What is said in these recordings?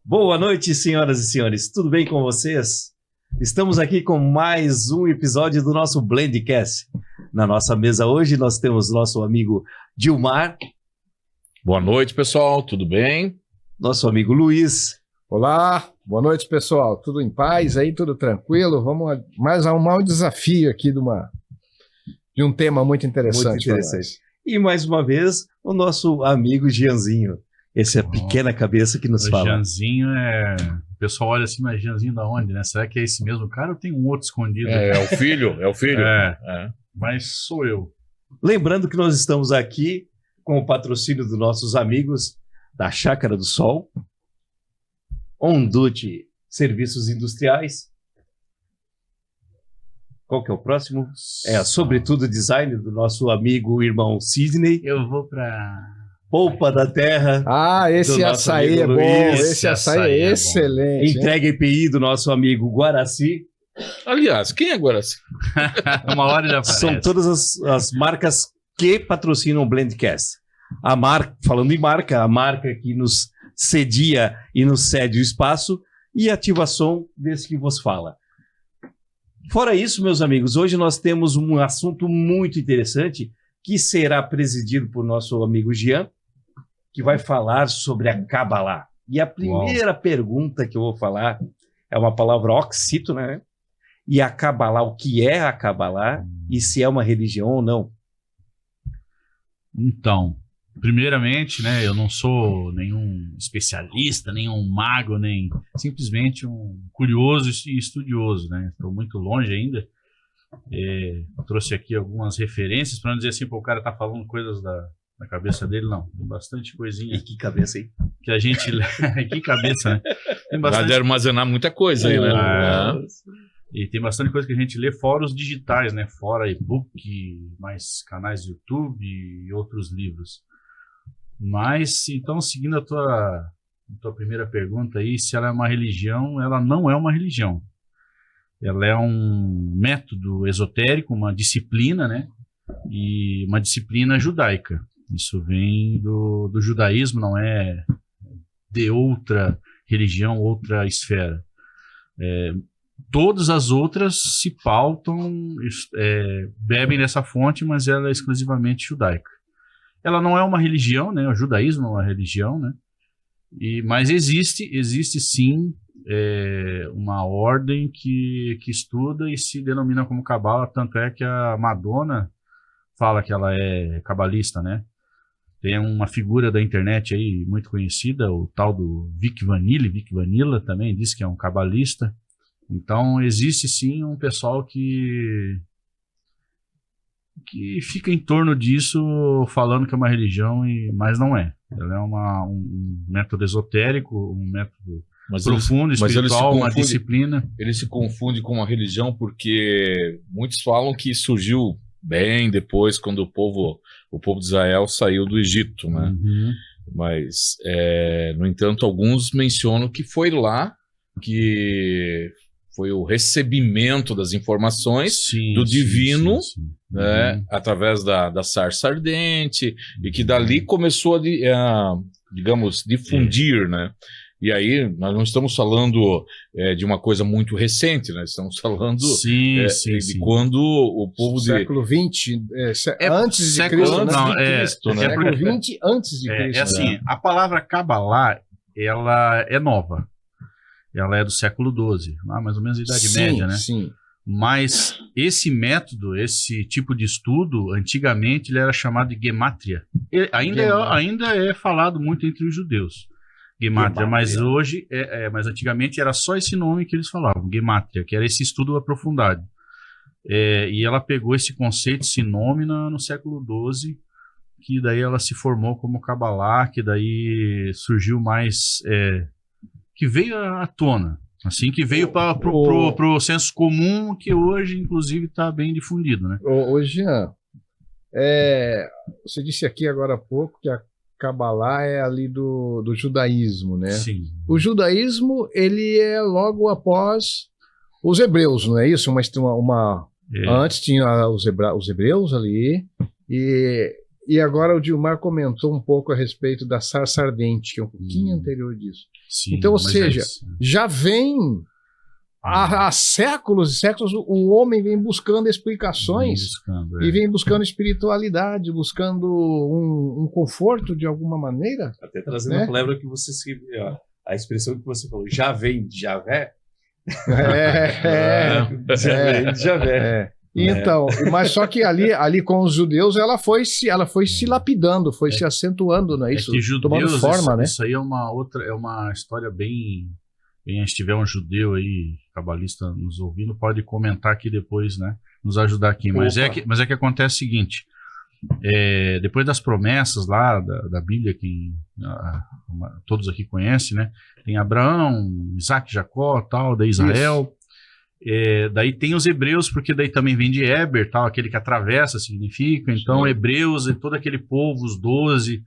Boa noite, senhoras e senhores. Tudo bem com vocês? Estamos aqui com mais um episódio do nosso Blendcast. Na nossa mesa hoje nós temos nosso amigo Gilmar. Boa noite, pessoal. Tudo bem? Nosso amigo Luiz. Olá, boa noite, pessoal. Tudo em paz aí, tudo tranquilo? Vamos a mais um desafio aqui de um tema muito interessante. E mais uma vez, o nosso amigo Gianzinho. Essa é a pequena cabeça que nos fala. Gianzinho o pessoal olha assim, mas Gianzinho da onde, né? Será que é esse mesmo cara ou tem um outro escondido? É o filho. Mas sou eu. Lembrando que nós estamos aqui com o patrocínio dos nossos amigos da Chácara do Sol, Ondute Serviços Industriais. Qual que é o próximo? É a Sobretudo Design do nosso amigo irmão Sidney. Eu vou para Polpa da Terra. Ah, esse açaí é bom. Esse açaí é excelente. Entrega EPI do nosso amigo Guaraci. Aliás, quem é Guaraci? Uma hora já aparece. São todas as marcas que patrocinam o Blendcast. Falando em marca, a marca que nos cedia e nos cede o espaço e Ativação desse que vos fala. Fora isso, meus amigos, hoje nós temos um assunto muito interessante que será presidido por nosso amigo Gian, que vai falar sobre a Kabbalah. E a primeira pergunta que eu vou falar é uma palavra oxítona, né? E a Kabbalah, o que é a Kabbalah e se é uma religião ou não? Então, primeiramente, né, eu não sou nenhum especialista, nenhum mago, nem simplesmente um curioso e estudioso, né? Estou muito longe ainda. Trouxe aqui algumas referências para não dizer assim, o cara tá falando coisas da cabeça dele, não. Tem bastante coisinha. E que cabeça aí? Que a gente... que cabeça, né? Tem bastante... Vai armazenar muita coisa aí, né? E tem bastante coisa que a gente lê fora os digitais, né? Fora e-book, mais canais do YouTube e outros livros. Mas, então, seguindo a tua primeira pergunta aí, se ela é uma religião, ela não é uma religião. Ela é um método esotérico, uma disciplina, né? E uma disciplina judaica. Isso vem do judaísmo, não é de outra religião, outra esfera. Todas as outras se pautam, bebem dessa fonte, mas ela é exclusivamente judaica. Ela não é uma religião, né? O judaísmo não é uma religião, né? Mas existe sim uma ordem que estuda e se denomina como Kabbalah, tanto é que a Madonna fala que ela é cabalista, né? Tem uma figura da internet aí muito conhecida, o tal do Vic Vanilla também diz que é um cabalista. Então existe sim um pessoal que fica em torno disso falando que é uma religião, mas não é. Ela é um método esotérico, um método profundo, espiritual, uma disciplina. Ele se confunde com a religião porque muitos falam que surgiu bem depois, quando o povo de Israel saiu do Egito, né? Uhum. Mas, no entanto, alguns mencionam que foi lá que foi o recebimento das informações do divino, né, através da sarça ardente, e que dali começou a, digamos, difundir, né? E aí, nós não estamos falando de uma coisa muito recente, né? Estamos falando de quando o povo século XX, antes de Cristo, né? Século XX antes de Cristo. Assim, a palavra Kabbalah, ela é nova. Ela é do século XII, mais ou menos a Idade Média, né? Sim. Mas esse método, esse tipo de estudo, antigamente ele era chamado de Gemátria. Ainda é falado muito entre os judeus. Gemátria, mas hoje, mas antigamente era só esse nome que eles falavam, Gemátria, que era esse estudo aprofundado. E ela pegou esse conceito, esse nome no século XII, que daí ela se formou como Kabbalah, que daí surgiu mais... que veio à tona, assim, que veio para o senso comum, que hoje, inclusive, está bem difundido, né? Hoje, você disse aqui agora há pouco que a Kabbalah é ali do judaísmo, né? Sim. O judaísmo, ele é logo após os hebreus, não é isso? Antes tinha os hebreus ali, e E agora o Dilmar comentou um pouco a respeito da sarça ardente, que é um pouquinho anterior disso. Sim, Então, ou mas seja, isso. já vem há séculos e séculos o homem vem buscando explicações Buscando, e vem buscando espiritualidade, buscando um conforto de alguma maneira. Até trazendo Né? a palavra que você se... A expressão que você falou, já vem de Javé. Javé. Então, mas só que ali com os judeus ela foi se lapidando, foi se acentuando, não é isso? É que Tomando judeus, forma, né? isso aí é uma história bem, se tiver um judeu aí, cabalista nos ouvindo, pode comentar aqui depois, né? Nos ajudar aqui. Mas é que acontece o seguinte, depois das promessas lá da Bíblia, que todos aqui conhecem, né? Tem Abraão, Isaac, Jacó, tal, da Israel. Daí tem os hebreus, porque daí também vem de Eber, tal, aquele que atravessa significa. Então, sim, hebreus e todo aquele povo, os 12.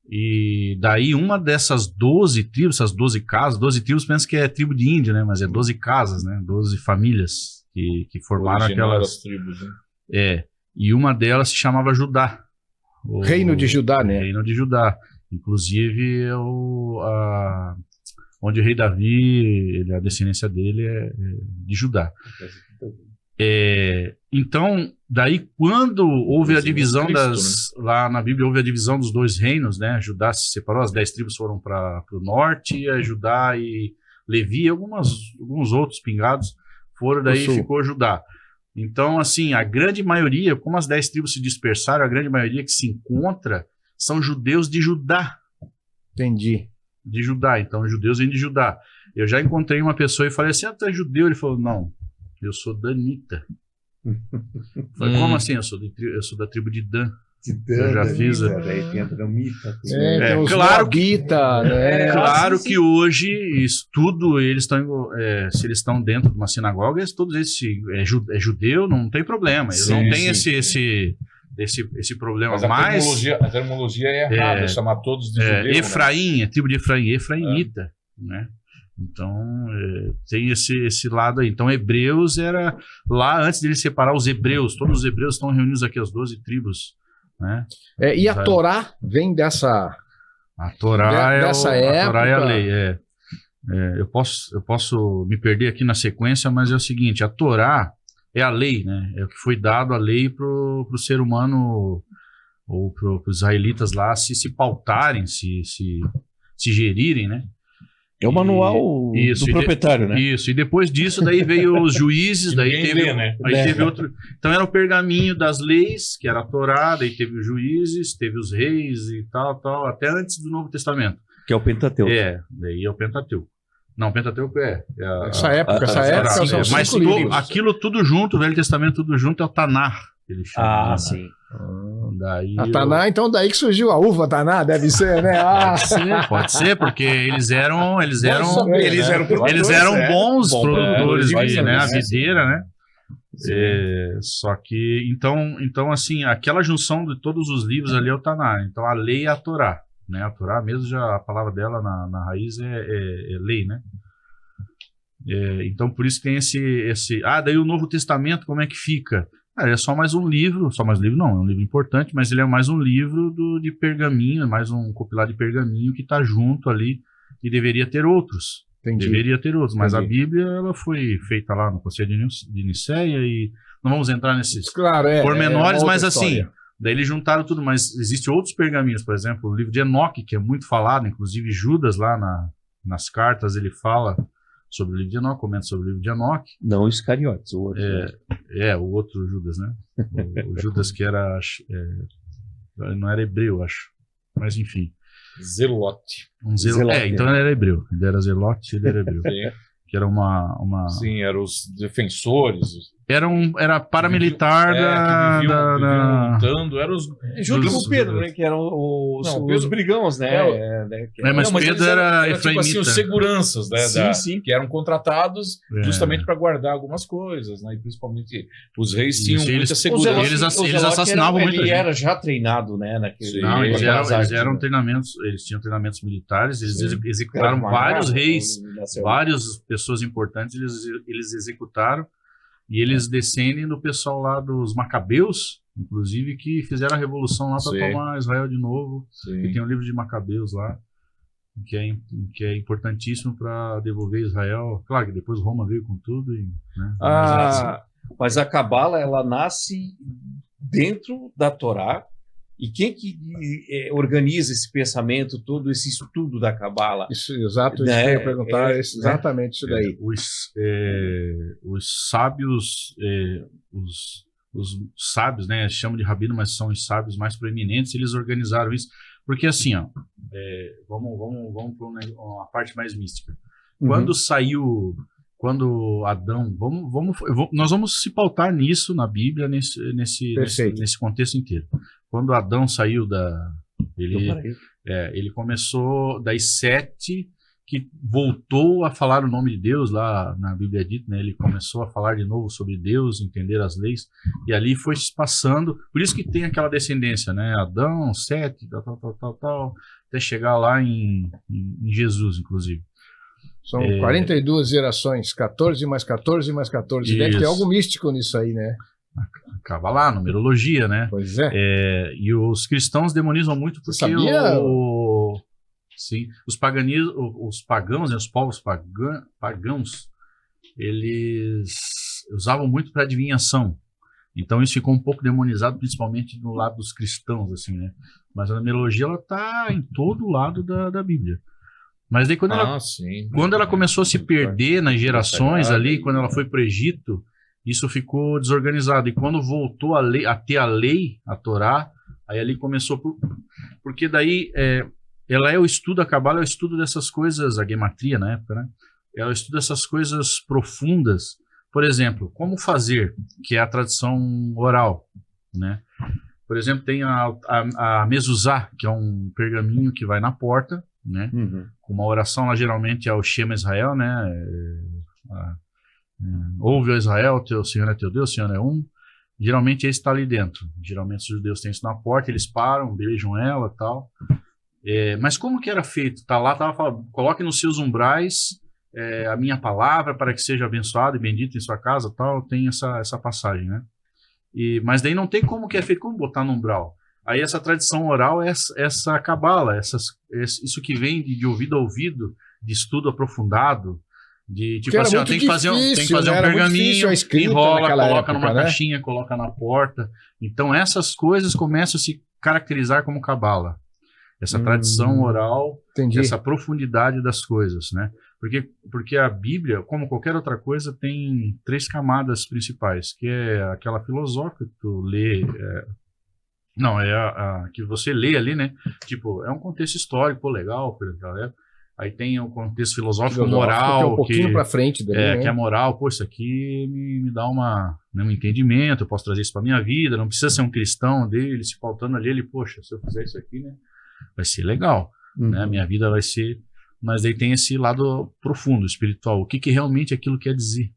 E daí uma dessas 12 tribos, essas 12 casas, 12 tribos, pensa que é tribo de índio, né? Mas é 12 casas, né? 12 famílias que formaram aquelas tribos, né? E uma delas se chamava Judá. Reino de Judá, né? Reino de Judá. Inclusive, onde o rei Davi, a descendência dele é de Judá. Então, daí quando houve a divisão Cristo, né? lá na Bíblia houve a divisão dos dois reinos, né? Judá se separou, as 10 tribos foram para o norte, a Judá e Levi, alguns outros pingados foram, daí ficou Judá. Então, assim, a grande maioria, como as 10 tribos se dispersaram, a grande maioria que se encontra são judeus de Judá. Entendi. De Judá, então os judeus vêm de Judá. Eu já encontrei uma pessoa e falei assim, tu é judeu? Ele falou, não, eu sou danita. Falei, como assim? Eu sou da tribo de Dan. Eu já fiz. Claro que né? Claro que hoje isso tudo eles estão, se eles estão dentro de uma sinagoga, todos esses é judeu, não tem problema. Eles não têm esse problema. Mas a terminologia é errada, chamar todos de judeu. Efraim, né? Tribo de Efraim, Efraimita, né? Então, tem esse lado aí. Então, hebreus era lá, antes de ele separar os hebreus, todos os hebreus estão reunidos aqui, as 12 tribos, né? E a Torá vem dessa... A Torá dessa época. A Torá é a lei, eu posso me perder aqui na sequência, mas é o seguinte, a Torá é a lei, né? É o que foi dado a lei pro ser humano ou pros israelitas lá se pautarem, se gerirem, né? É o manual do proprietário, né? Isso, e depois disso daí veio os juízes, daí teve, né? Teve outro... Então era o pergaminho das leis, que era a Torá, daí teve os juízes, teve os reis e tal, até antes do Novo Testamento. Que é o Pentateuco. Daí é o Pentateuco. Não, o Pentateuco essa época são mas aquilo tudo junto, o Velho Testamento tudo junto, é o Tanar. Sim. Daí a Taná, então daí que surgiu a uva Taná, deve ser, né? Pode ser, porque eles eram bons produtores, né? A videira, né? Só que, então, assim, aquela junção de todos os livros ali é o Taná. Então, a lei é a Torá, né? A Torá mesmo, já a palavra dela na raiz é lei, né? Então, por isso tem esse... daí o Novo Testamento, como é que fica? É só mais um livro não, é um livro importante, mas ele é mais um livro de pergaminho, mais um compilado de pergaminho que está junto ali e deveria ter outros. Entendi. Deveria ter outros, mas a Bíblia ela foi feita lá no Concílio de Nicéia e não vamos entrar nesses pormenores, mas assim, daí eles juntaram tudo, mas existem outros pergaminhos, por exemplo, o livro de Enoque, que é muito falado, inclusive Judas lá nas cartas ele fala sobre o livro de Enoque, comenta sobre o livro de Enoque. Não o Iscariotes, o outro. O outro Judas, né? O Judas que era... não era hebreu, acho. Mas enfim. Zelote. Então ele era hebreu. Ele era zelote, ele era hebreu. Que era uma... Sim, eram os defensores. Era paramilitar que viviam lutando. Eram os... Junto com o Pedro, né? Que eram os brigãos, né? Mas Pedro era efraimita. Tipo assim, os seguranças, né? Sim. Que eram contratados justamente para guardar algumas coisas, né? E principalmente os reis tinham muita segurança. Eles assassinavam muita gente. Ele era já treinado, né? Não, eles eram treinamentos, eles tinham treinamentos militares, eles executaram vários reis, várias pessoas importantes, eles executaram. E eles descendem do pessoal lá dos Macabeus, inclusive, que fizeram a revolução lá para tomar Israel de novo. E tem o livro de Macabeus lá, que é importantíssimo para devolver Israel. Claro que depois Roma veio com tudo. Né? Mas a Cabala, ela nasce dentro da Torá. E quem que organiza esse pensamento todo, esse estudo da Cabala? Isso, exato, isso que eu ia perguntar, exatamente isso daí. Os sábios, os sábios, né, chamam de rabino, mas são os sábios mais proeminentes, eles organizaram isso, porque assim, ó, vamos para uma parte mais mística. Quando Adão, nós vamos se pautar nisso na Bíblia, nesse contexto inteiro. Quando Adão saiu ele começou das 7, que voltou a falar o nome de Deus, lá na Bíblia é dito, né? Ele começou a falar de novo sobre Deus, entender as leis, e ali foi se passando, por isso que tem aquela descendência, né? Adão, 7, tal, até chegar lá em Jesus, inclusive. São 42 gerações, 14 mais 14 mais 14. Isso. Deve ter algo místico nisso aí, né? Cabalá, numerologia, né? Pois é. E os cristãos demonizam muito porque sim, os pagãos, né, os povos pagãos, eles usavam muito para adivinhação. Então isso ficou um pouco demonizado, principalmente no lado dos cristãos, assim, né? Mas a numerologia, ela tá em todo lado da Bíblia. Mas daí quando ela começou a se perder nas gerações ali, quando ela foi para o Egito, isso ficou desorganizado. E quando voltou a ter a lei, a Torá, aí ali começou... Porque daí, ela é o estudo, a Cabala é o estudo dessas coisas, a gematria na época, né? É o estudo dessas coisas profundas. Por exemplo, como fazer, que é a tradição oral, né? Por exemplo, tem a mezuzá, que é um pergaminho que vai na porta, né? Com uma oração, lá geralmente é o Shema Israel, né? Ouve, ó Israel, teu Senhor é teu Deus, o Senhor é um. Geralmente esse está ali dentro. Geralmente os judeus têm isso na porta, eles param, beijam ela e tal. Mas como que era feito? Tava falando, coloque nos seus umbrais a minha palavra para que seja abençoado e bendito em sua casa, tal. Tem essa passagem, né? Mas daí não tem como que é feito, como botar no umbral. Aí essa tradição oral é essa cabala, isso que vem de ouvido a ouvido, de estudo aprofundado, de tipo assim, tem que fazer um pergaminho, enrola, coloca numa caixinha, coloca na porta. Então essas coisas começam a se caracterizar como cabala. Essa tradição oral, essa profundidade das coisas, né? Porque a Bíblia, como qualquer outra coisa, tem 3 camadas principais, que é aquela filosófica que tu lê... Não, é a que você lê ali, né? Tipo, é um contexto histórico, legal, por exemplo. Aí tem o contexto filosófico moral, que é um pouquinho para frente dele, né? Que é moral. Pô, isso aqui me dá um entendimento, eu posso trazer isso para minha vida, não precisa ser um cristão dele, se pautando ali, poxa, se eu fizer isso aqui, né? Vai ser legal, né? Minha vida vai ser... Mas aí tem esse lado profundo, espiritual. O que realmente aquilo quer dizer?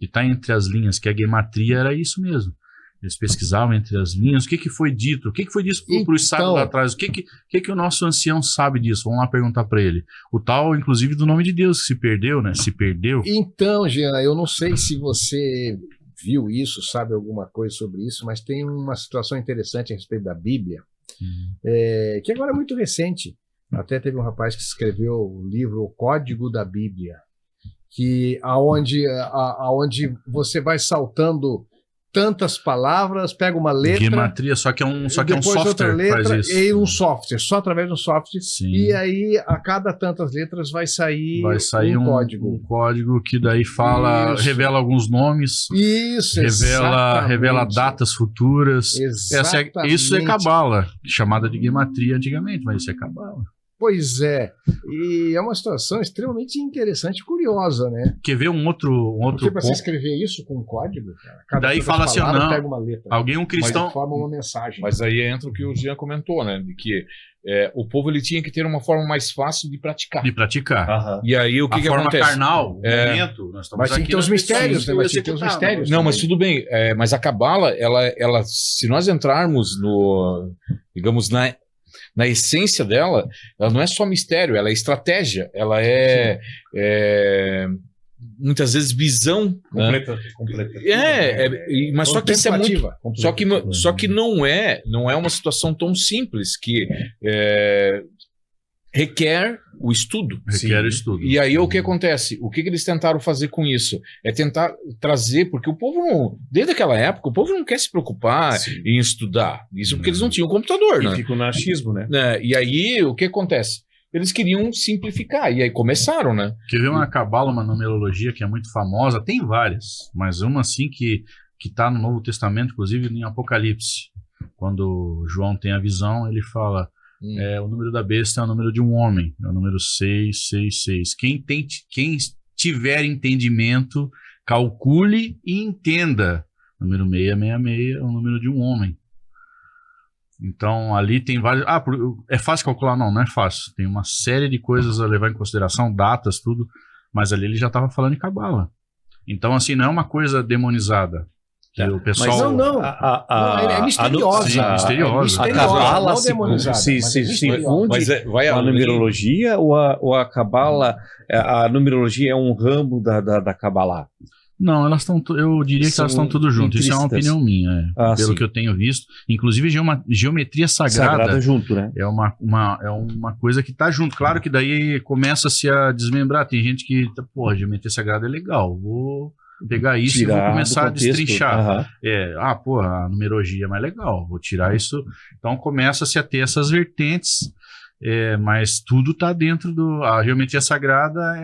E tá entre as linhas, que a gematria era isso mesmo. Eles pesquisavam entre as linhas, o que foi dito? O que foi dito para os sábios lá atrás? O que o nosso ancião sabe disso? Vamos lá perguntar para ele. O tal, inclusive, do nome de Deus, que se perdeu, né? Se perdeu. Então, Jean, eu não sei se você viu isso, sabe alguma coisa sobre isso, mas tem uma situação interessante a respeito da Bíblia, que agora é muito recente. Até teve um rapaz que escreveu o livro O Código da Bíblia, aonde você vai saltando tantas palavras, pega uma letra... Gematria, só que é um software letra, que faz isso. E um software, só através do software. Sim. E aí, a cada tantas letras, vai sair um código. Um código que daí revela alguns nomes. Isso, revela datas futuras. Exatamente. Isso é cabala, chamada de gematria antigamente, mas isso é cabala. Pois é, e é uma situação extremamente interessante e curiosa, né? Quer ver um outro Porque para você escrever isso com um código, daí fala assim, não, pega uma letra, alguém, um cristão... forma uma mensagem. Mas aí entra o que o Jean comentou, né? De que o povo ele tinha que ter uma forma mais fácil de praticar. E aí o que acontece? A forma carnal, momento, nós estamos mas tem que ter os mistérios, né? Mas tem que ter os mistérios. Não, mas tudo bem, mas a cabala, ela, se nós entrarmos digamos, na essência dela, ela não é só mistério, ela é estratégia, ela é muitas vezes visão, né? Completa. Mas só que isso é muito, Contemplativa. só que não é uma situação tão simples que requer o estudo. Requer o estudo. E aí o que acontece? O que eles tentaram fazer com isso? É tentar trazer, porque o povo não, desde aquela época, o povo não quer se preocupar em estudar. Isso porque eles não tinham computador, E né? fica o achismo, né? E aí o que acontece? Eles queriam simplificar, e aí começaram, né? Quer ver uma cabala, uma numerologia que é muito famosa? Tem várias, mas uma assim que está no Novo Testamento, inclusive em Apocalipse. Quando João tem a visão, ele fala: o número da besta é o número de um homem, é o número 666. Quem tiver entendimento, calcule e entenda. O número 666 é o número de um homem. Então, ali tem vários... é fácil calcular? Não é fácil. Tem uma série de coisas a levar em consideração, datas, tudo, mas ali ele já estava falando em cabala. Então, assim, não é uma coisa demonizada. Que o pessoal... Mas não. É misteriosa. Sim, misteriosa. A cabala não se demonizada, se mas é misteriosa. funde vai com a além. numerologia ou a cabala, a numerologia é um ramo da cabala? Não, elas estão. Eu diria que elas estão tudo junto. Isso é uma intrínsecas. opinião minha, pelo Sim. que eu tenho visto. Inclusive, geometria sagrada junto, né? é uma coisa que está junto. Claro que daí começa-se a desmembrar. Tem gente que, geometria sagrada é legal. Vou pegar isso e vou começar a destrinchar. A numerologia é mais legal. Vou tirar isso. Então começa-se a ter essas vertentes. Mas tudo está dentro a geometria sagrada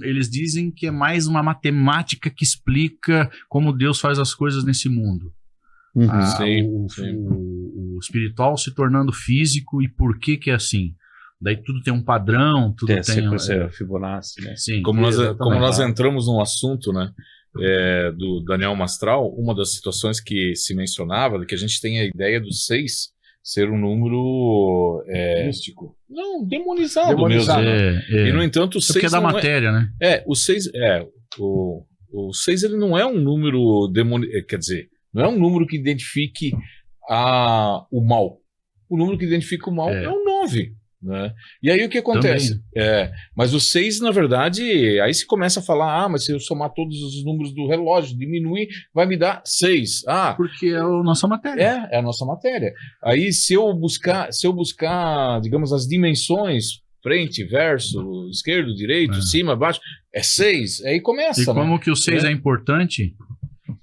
eles dizem que é mais uma matemática que explica como Deus faz as coisas nesse mundo. O espiritual se tornando físico e por que é assim. Daí tudo tem um padrão, tudo tem sequência Fibonacci, né? Sim, Como nós entramos num assunto, né, do Daniel Mastral, uma das situações que se mencionava, que a gente tem a ideia do 6 ser um número místico. Não, demonizado mesmo. E no entanto o 6 porque é da matéria, né? O 6 o 6 ele não é um número quer dizer, não é um número que identifique o mal. O número que identifica o mal é o 9. Né? E aí o que acontece? Mas o 6, na verdade, aí se começa a falar, mas se eu somar todos os números do relógio, diminuir, vai me dar 6. Porque é a nossa matéria. É a nossa matéria. Aí se eu buscar, digamos, as dimensões, frente, verso, esquerdo, direito, cima, baixo, é 6. Aí começa. E como que o 6 é importante?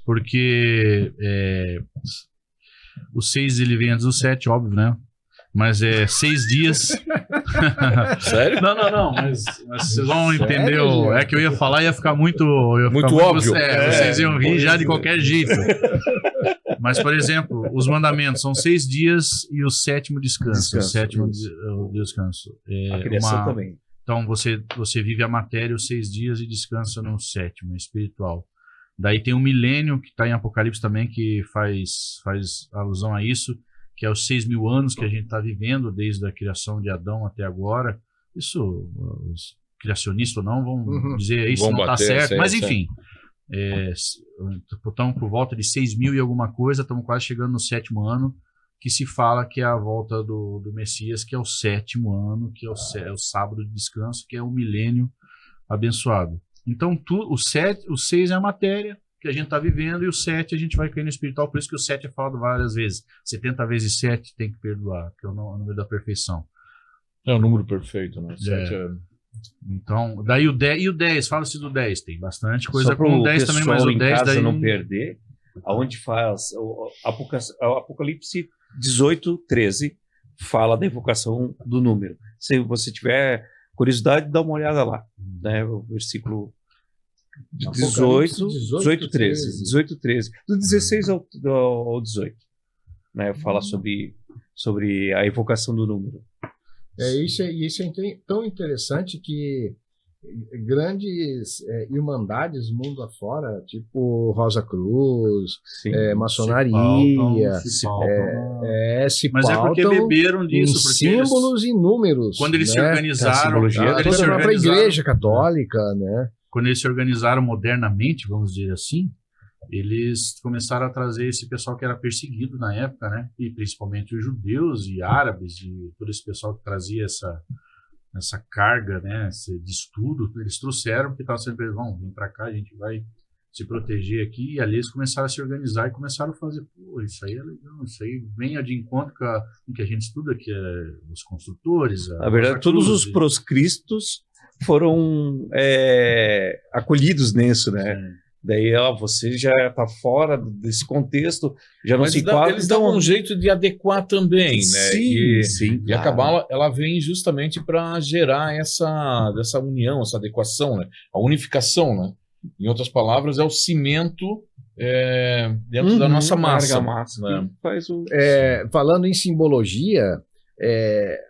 Porque o 6 ele vem antes do 7, óbvio, né? Mas 6 dias. Sério? Não, mas vocês vão entender. É que eu ia falar e ia ficar muito óbvio. Vocês iam rir já de qualquer jeito. Mas, por exemplo, os mandamentos são 6 dias e o 7º descanso. O 7º descanso. A criação também. Então, você vive a matéria os 6 dias e descansa no 7º, espiritual. Daí tem o milênio, que está em Apocalipse também, que faz alusão a isso, que é os 6.000 anos que a gente está vivendo, desde a criação de Adão até agora. Isso, os criacionistas ou não vão dizer isso não está certo, mas enfim. Estamos por volta de 6.000 e alguma coisa, estamos quase chegando no 7º ano, que se fala que é a volta do Messias, que é o 7º ano, que é o sábado de descanso, que é o milênio abençoado. Então, o 6 é a matéria que a gente está vivendo, e o 7 a gente vai cair no espiritual, por isso que o 7 é falado várias vezes. 70 vezes 7 tem que perdoar, que é o número da perfeição. É o número perfeito, né? 7 Então, daí o 10, fala-se do 10, tem bastante coisa com o 10 também, mas o 10 daí... não perder, aonde faz o Apocalipse 18:13 fala da evocação do número. Se você tiver curiosidade, dá uma olhada lá, né? O versículo 18:13, do 16 ao 18, né? Fala sobre a evocação do número. Isso é tão interessante que grandes irmandades mundo afora, tipo Rosa Cruz, maçonaria, se mas é porque beberam disso, porque símbolos e números. Quando eles se organizaram, a própria Igreja Católica, né? Quando eles se organizaram modernamente, vamos dizer assim, eles começaram a trazer esse pessoal que era perseguido na época, né? E principalmente os judeus e árabes e todo esse pessoal que trazia essa carga, né, de estudo, eles trouxeram, porque estavam sempre, vamos, vem para cá, a gente vai se proteger aqui, e ali eles começaram a se organizar e começaram a fazer, pô, isso aí é legal, isso aí vem de encontro com o que a gente estuda, que é os construtores. Na verdade, todos os proscritos foram acolhidos nisso, né? Sim. Daí, você já está fora desse contexto, já não Mas se enquadra. eles dão um jeito de adequar também, né? Sim, sim. E a Cabala, ela vem justamente para gerar essa união, essa adequação, né? A unificação, né? Em outras palavras, é o cimento dentro da nossa massa. Né? Faz Falando em simbologia,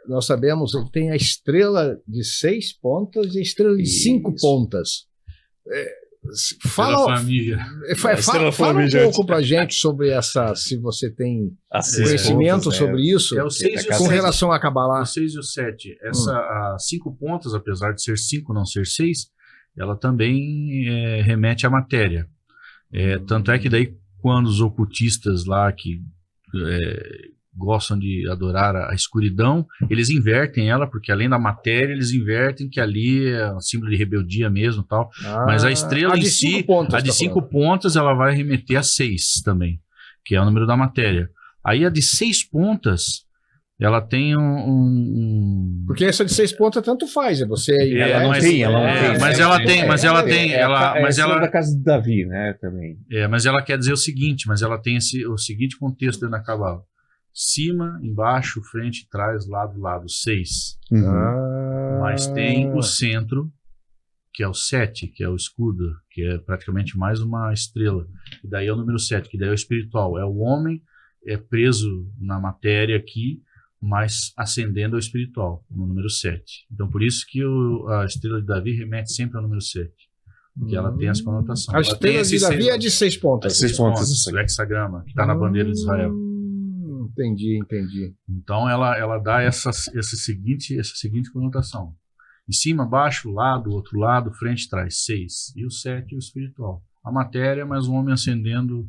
nós sabemos que tem a estrela de 6 pontas e a estrela de 5 pontas. Fala um pouco pra gente sobre essa, se você tem conhecimento sobre isso, o 6 e o com 7, relação a Kabbalah. O 6 e o 7. As 5 pontas, apesar de ser 5, não ser 6, ela também remete à matéria. Tanto é que daí, quando os ocultistas lá que gostam de adorar a escuridão, eles invertem ela, porque além da matéria, eles invertem que ali é um símbolo de rebeldia mesmo e tal. Mas a estrela em si, a de 5 pontas, ela vai remeter a 6 também, que é o número da matéria. Aí a de 6 pontas, ela tem Porque essa de 6 pontas tanto faz, ela não tem. Mas ela tem. Mas ela é da casa de Davi, né, também. Mas ela quer dizer o seguinte, mas ela tem o seguinte contexto dentro da Cabala. Cima, embaixo, frente, trás, lado, 6. Mas tem o centro, que é o 7, que é o escudo, que é praticamente mais uma estrela. E daí é o número 7, que daí é o espiritual. É o homem preso na matéria aqui, mas ascendendo ao espiritual, no número 7. Então, por isso que a estrela de Davi remete sempre ao número 7. Porque ela tem essa conotação. A estrela de Davi é de 6 pontas. 6 pontas, o hexagrama, que está na bandeira de Israel. Entendi. Então ela dá essa seguinte conotação. Em cima, baixo, lado, outro lado, frente, trás, 6. E o 7 o espiritual. A matéria, mas o homem ascendendo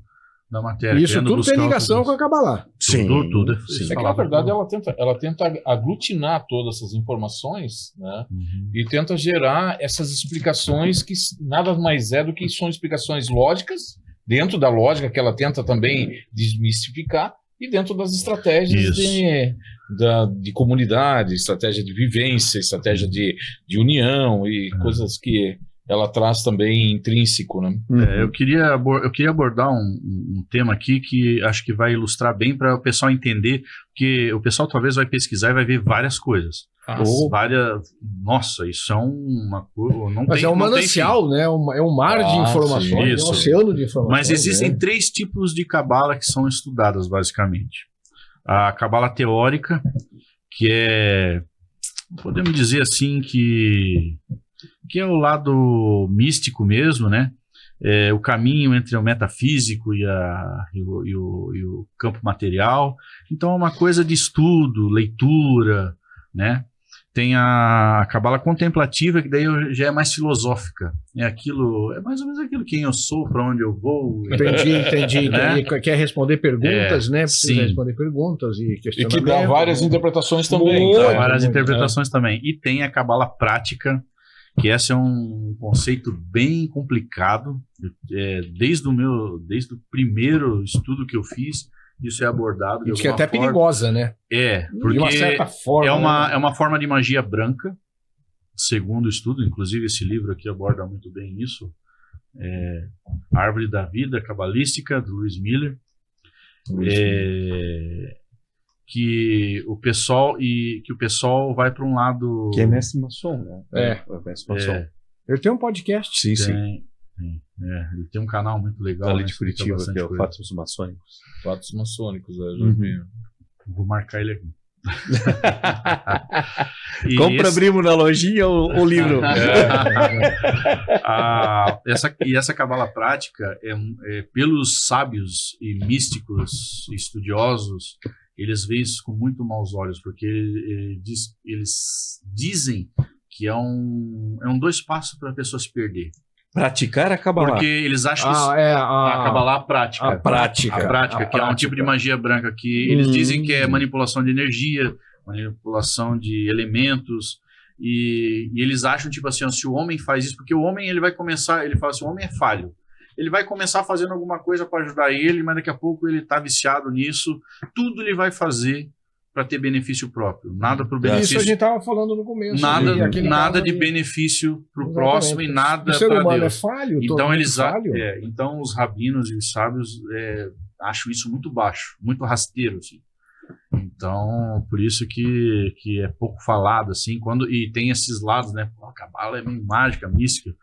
da matéria. Isso tudo tem ligação com a Kabbalah. Sim. Tudo. É que, na verdade, ela tenta aglutinar todas essas informações, né? E tenta gerar essas explicações que nada mais é do que são explicações lógicas, dentro da lógica que ela tenta também desmistificar, e dentro das estratégias de comunidade, estratégia de vivência, estratégia de união e coisas que ela traz também intrínseco, né? Eu queria abordar um tema aqui que acho que vai ilustrar bem para o pessoal entender, porque o pessoal talvez vai pesquisar e vai ver várias coisas. Nossa, isso é uma coisa. Mas é um manancial, né? É um mar de informações, é um oceano de informações. Mas existem 3 tipos de Cabala que são estudadas, basicamente. A Cabala teórica, que podemos dizer assim, que é o lado místico mesmo, né? O caminho entre o metafísico e o campo material. Então é uma coisa de estudo, leitura, né? Tem a Cabala contemplativa, que daí já é mais filosófica. É mais ou menos aquilo, quem eu sou, para onde eu vou. Entendi. Né? Quer responder perguntas, né? Precisa responder perguntas e questionamentos. E que dá várias interpretações também. Interpretações também. E tem a Cabala prática, que esse é um conceito bem complicado. Desde o primeiro estudo que eu fiz, isso é abordado. E que é até perigosa, né? Porque de uma certa forma, é uma forma de magia branca, segundo o estudo. Inclusive, esse livro aqui aborda muito bem isso. A Árvore da Vida Cabalística, do Louis Miller. Que o pessoal vai para um lado... Que é mestre maçom, né? Mestre maçom. Eu tenho um podcast. Sim. Ele tem um canal muito legal. Ali de Curitiba, que é o Fatos Maçônicos. Fatos Maçônicos, Vou marcar ele aqui. Compra Brimo na lojinha ou livro? Essa Cabala prática pelos sábios e místicos estudiosos, eles veem isso com muito maus olhos, porque eles dizem que é um 2 passos para a pessoa se perder. Praticar a Kabbalah. Porque eles acham que a Kabbalah prática. A prática, que é um tipo de magia branca que eles dizem que é manipulação de energia, manipulação de elementos. E eles acham, tipo assim, ó, se o homem faz isso, porque o homem, ele vai começar, ele fala assim, o homem é falho. Ele vai começar fazendo alguma coisa para ajudar ele, mas daqui a pouco ele tá viciado nisso. Tudo ele vai fazer para ter benefício próprio. Nada para o benefício. Isso a gente estava falando no começo. Nada de benefício para o próximo e nada para Deus. O ser humano é falho. Então os rabinos e os sábios acham isso muito baixo, muito rasteiro, assim. Então, por isso que é pouco falado, assim, e tem esses lados, né? A cabala é meio mágica, mística.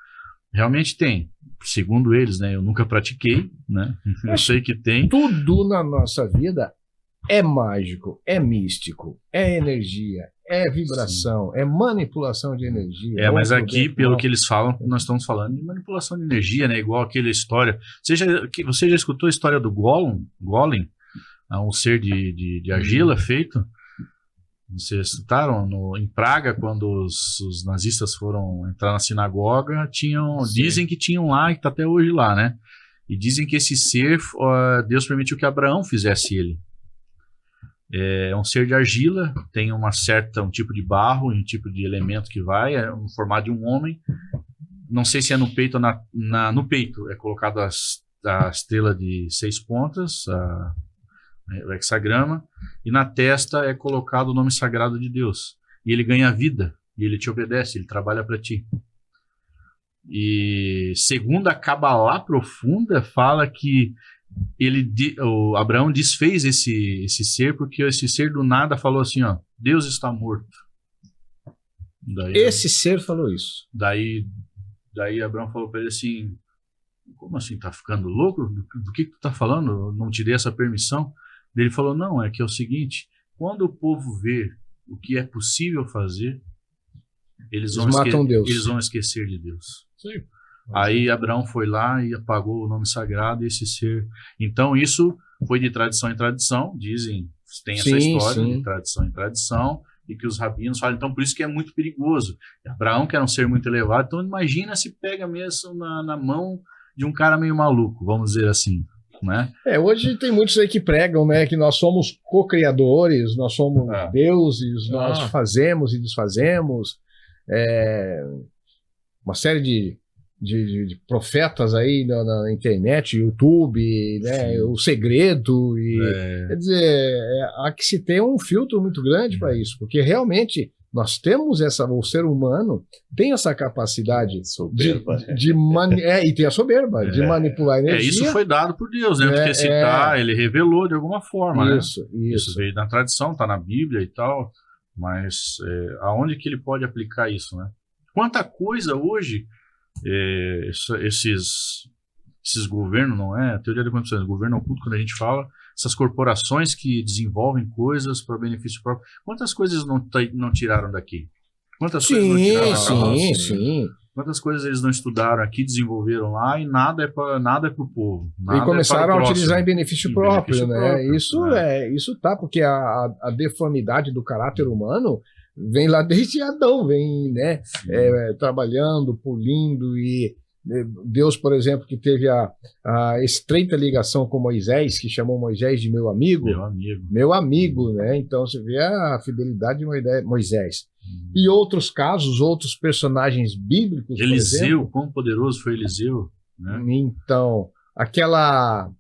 Realmente tem. Segundo eles, né? Eu nunca pratiquei, né? Eu sei que tem. Tudo na nossa vida é mágico, é místico, é energia, é vibração, é manipulação de energia. Mas aqui, pelo que eles falam, nós estamos falando de manipulação de energia, né? Igual aquela história. Você já escutou a história do Golem? Um ser de argila feito? Vocês escutaram? Em Praga, quando os nazistas foram entrar na sinagoga, dizem que tinham lá, e está até hoje lá, né? E dizem que esse ser, Deus permitiu que Abraão fizesse ele. É um ser de argila, tem um tipo de barro, um tipo de elemento que vai, no formato de um homem. Não sei se é no peito ou no peito. É colocado a estrela de 6 pontas, o hexagrama, e na testa é colocado o nome sagrado de Deus. E ele ganha vida, e ele te obedece, ele trabalha para ti. E segundo a Cabalá Profunda, fala que o Abraão desfez esse ser, porque esse ser do nada falou assim, ó, Deus está morto. Esse ser falou isso. Daí Abraão falou para ele assim, como assim, tá ficando louco? Do que tu tá falando? Eu não te dei essa permissão. Ele falou, não, é que é o seguinte, quando o povo vê o que é possível fazer, eles vão esquecer de Deus. Sim. Aí Abraão foi lá e apagou o nome sagrado, esse ser. Então isso foi de tradição em tradição, dizem, tem essa história de tradição em tradição, e que os rabinos falam, então por isso que é muito perigoso. Abraão, que era um ser muito elevado, então imagina se pega mesmo na mão de um cara meio maluco, vamos dizer assim. Né? Hoje tem muitos aí que pregam, né, que nós somos co-criadores, nós somos deuses, nós fazemos e desfazemos, uma série de profetas aí na internet, YouTube, né, o segredo, quer dizer, há que se ter um filtro muito grande para isso, porque realmente nós temos o ser humano tem essa capacidade soberba. E tem a soberba de manipular a energia. Isso foi dado por Deus, né? Porque ele revelou de alguma forma, isso veio da tradição, está na Bíblia e tal, mas aonde que ele pode aplicar isso, né? Quanta coisa hoje esses governos, não é? A teoria da condição, governo oculto, quando a gente fala, essas corporações que desenvolvem coisas para benefício próprio. Quantas coisas não tiraram daqui? Quantas coisas não tiraram? Sim. Quantas coisas eles não estudaram aqui, desenvolveram lá e nada é para o povo. E começaram a utilizar em benefício próprio, né? Isso tá, porque a deformidade do caráter humano vem lá desde Adão, vem, né, trabalhando, pulindo, e Deus, por exemplo, que teve a estreita ligação com Moisés, que chamou Moisés de meu amigo, né? Então você vê a fidelidade de Moisés. E outros casos, outros personagens bíblicos, Eliseu, por exemplo, quão poderoso foi Eliseu, né? Então, aquela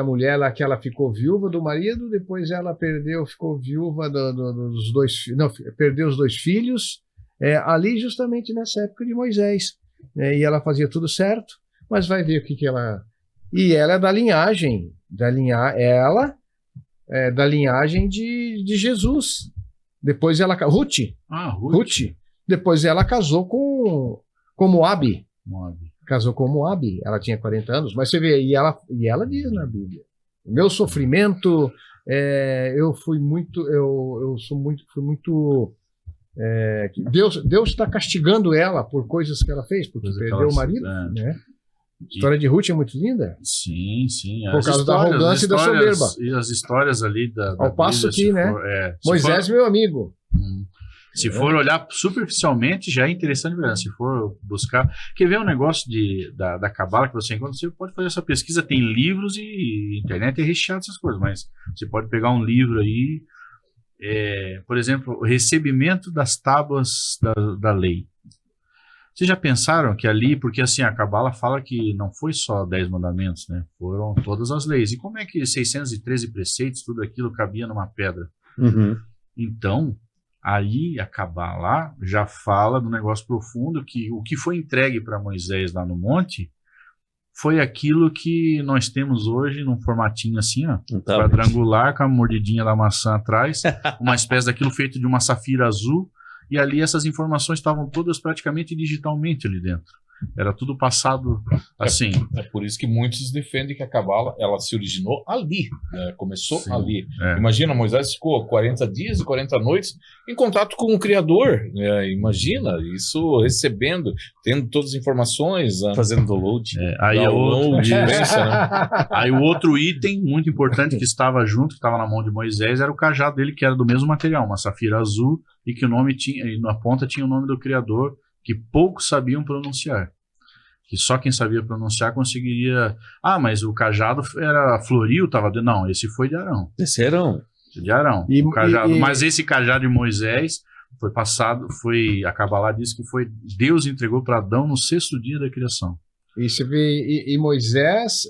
mulher lá que ela ficou viúva do marido, depois ela ficou viúva dos dois, não, perdeu os 2 filhos, ali justamente nessa época de Moisés, e ela fazia tudo certo, mas vai ver o que ela... E ela é da linhagem de Jesus. Depois ela... Ruth. Depois ela casou com Moabe. Casou com Moabe, ela tinha 40 anos, mas você vê, e ela diz na Bíblia, meu sofrimento, fui muito, Deus está castigando ela por coisas que ela fez, porque perdeu o marido, né? A história de Ruth é muito linda. Sim. Por causa da arrogância e da soberba. E as histórias ali da Ao passo que, né? Moisés, meu amigo. Se for olhar superficialmente, já é interessante ver. Se for buscar... Quer ver um negócio da Cabala que você encontra? Você pode fazer essa pesquisa, tem livros e a internet é recheada dessas coisas, mas você pode pegar um livro aí por exemplo, o recebimento das tábuas da lei. Vocês já pensaram que ali, porque assim, a Cabala fala que não foi só 10 mandamentos, né? Foram todas as leis. E como é que 613 preceitos, tudo aquilo cabia numa pedra? Então, aí a Cabala já fala do negócio profundo, que o que foi entregue para Moisés lá no monte foi aquilo que nós temos hoje num formatinho assim, ó, quadrangular, com a mordidinha da maçã atrás, uma espécie daquilo feito de uma safira azul. E ali essas informações estavam todas praticamente digitalmente ali dentro. Era tudo passado assim. É por isso que muitos defendem que a Cabala, ela se originou ali, né? Começou ali. Imagina, Moisés ficou 40 dias e 40 noites em contato com o Criador. Né? Imagina, isso recebendo, tendo todas as informações. Fazendo download. Aí o outro item muito importante que estava junto, que estava na mão de Moisés, era o cajado dele, que era do mesmo material, uma safira azul, e que o nome tinha, e na ponta tinha o nome do Criador, que poucos sabiam pronunciar. Que só quem sabia pronunciar conseguiria... Ah, mas o cajado era floril, estava dentro. Não, esse foi de Arão. Esse era Arão. De Arão. Mas esse cajado de Moisés foi passado, a Cabala diz que foi Deus entregou para Adão no 6º dia da criação. E você vê, e Moisés,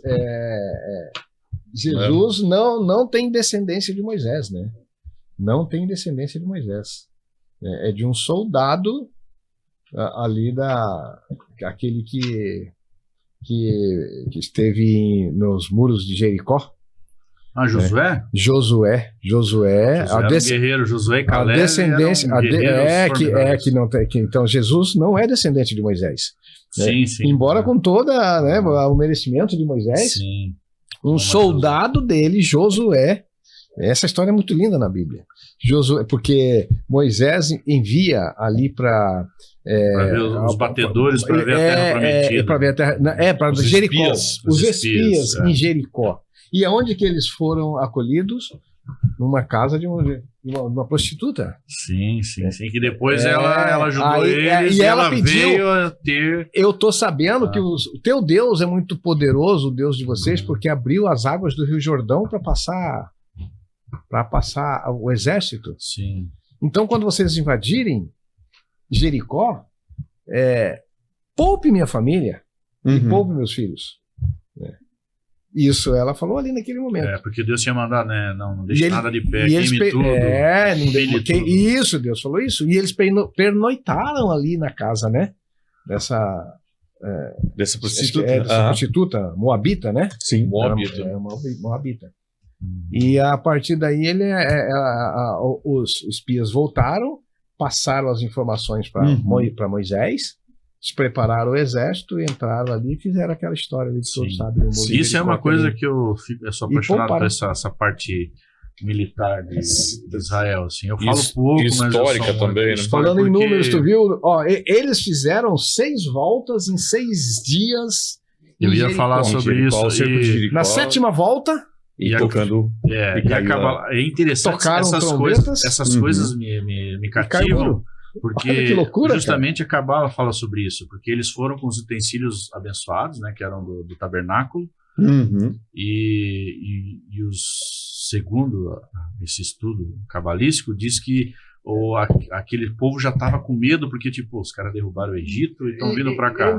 Jesus não tem descendência de Moisés, né? Não tem descendência de Moisés. É de um soldado ali aquele que esteve nos muros de Jericó. Josué? Josué era um guerreiro, Josué e Caleb. A descendência então Jesus não é descendente de Moisés. Sim. Embora com toda, né, o merecimento de Moisés, sim. Um soldado dele, Josué. Essa história é muito linda na Bíblia. Josué, porque Moisés envia ali para ver os batedores, para ver a terra prometida. Para ver a terra, para Jericó. Os espias em Jericó. E aonde que eles foram acolhidos? Numa casa de uma prostituta. Sim. Que depois ela ajudou eles e ela pediu, veio a ter... Eu tô sabendo que o teu Deus é muito poderoso, o Deus de vocês, porque abriu as águas do Rio Jordão para passar o exército. Sim. Então, quando vocês invadirem Jericó, poupe minha família e poupe meus filhos. Isso ela falou ali naquele momento. Porque Deus tinha mandado, né? Não deixe nada de pé, queime tudo. Isso, Deus falou isso. E eles pernoitaram ali na casa, né? Dessa prostituta. Dessa prostituta moabita, né? Sim, moabita. E a partir daí os espias voltaram, passaram as informações para Moisés, se prepararam o exército, entraram ali e fizeram aquela história ali que todos sabem. Isso é uma coisa que eu sou apaixonado por essa parte militar de Israel. Assim. Eu falo pouco, histórica mas também. Né? Falando em números, tu viu? Eles fizeram 6 voltas em 6 dias. Eu ia falar sobre isso. Na 7ª volta... E tocando. É interessante essas coisas me cativam. Porque loucura, justamente a Cabala fala sobre isso, porque eles foram com os utensílios abençoados, né, que eram do tabernáculo, e segundo esse estudo cabalístico, diz que aquele povo já estava com medo, porque tipo, os caras derrubaram o Egito e estão vindo para cá.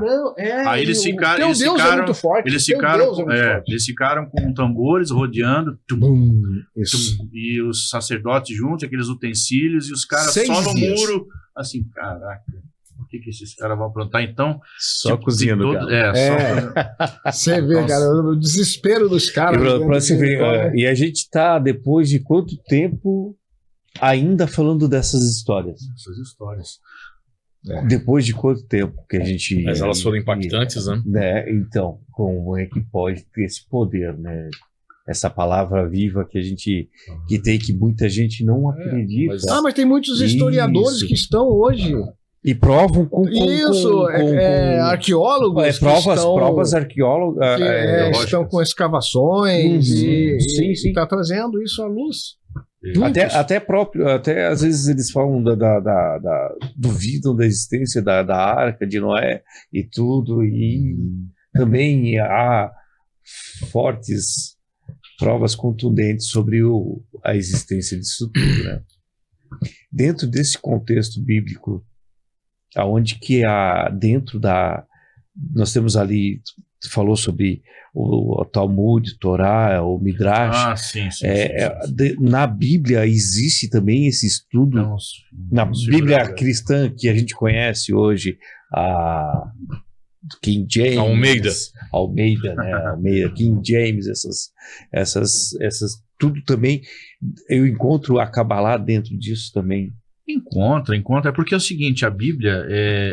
Aí eles ficaram com tambores rodeando, e os sacerdotes juntos, aqueles utensílios, e os caras só no muro, assim, caraca, o que esses caras vão aprontar? Então, só cozinhando, você vê, cara, o desespero dos caras. E a gente tá, depois de quanto tempo ainda falando dessas histórias? Depois de quanto tempo que a gente... Mas elas foram impactantes, né? Então, como é que pode ter esse poder, né? Essa palavra viva que a gente tem, que muita gente não acredita. Mas tem muitos historiadores que estão hoje... E provam com arqueólogos. Provas arqueólogas. Estão com escavações e está trazendo isso à luz. Até às vezes eles falam duvidam da existência da arca de Noé e tudo, e também há fortes provas contundentes sobre a existência disso tudo, né? Dentro desse contexto bíblico, aonde que dentro nós temos ali, tu falou sobre o Talmud, Torá, o Midrash. Sim. Na Bíblia existe também esse estudo, na Bíblia cristã que a gente conhece hoje, a King James, Almeida, né? Almeida, King James, essas tudo também, eu encontro a Kabbalah dentro disso também. Encontra. É porque é o seguinte, a Bíblia,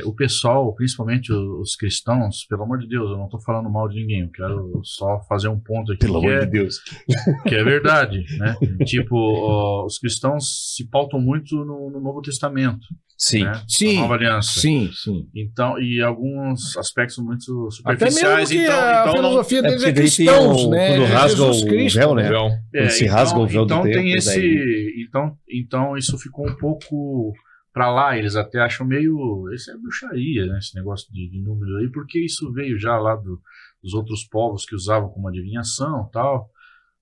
o pessoal, principalmente os cristãos, pelo amor de Deus, eu não estou falando mal de ninguém, eu quero só fazer um ponto aqui. Pelo amor de Deus. Que é verdade, né? Tipo, os cristãos se pautam muito no Novo Testamento. Sim. Né? Sim. A Nova Aliança. Sim. Então, e alguns aspectos muito Até superficiais. mesmo que então a não, filosofia deles é porque daí tem cristãos, né? quando rasga Jesus o Cristo, véu, né? Quando se rasga o véu do então templo, tem esse, daí... então isso ficou um pouco para lá, eles até acham meio, isso é bruxaria, né, esse negócio de número aí, porque isso veio já lá dos outros povos que usavam como adivinhação, tal,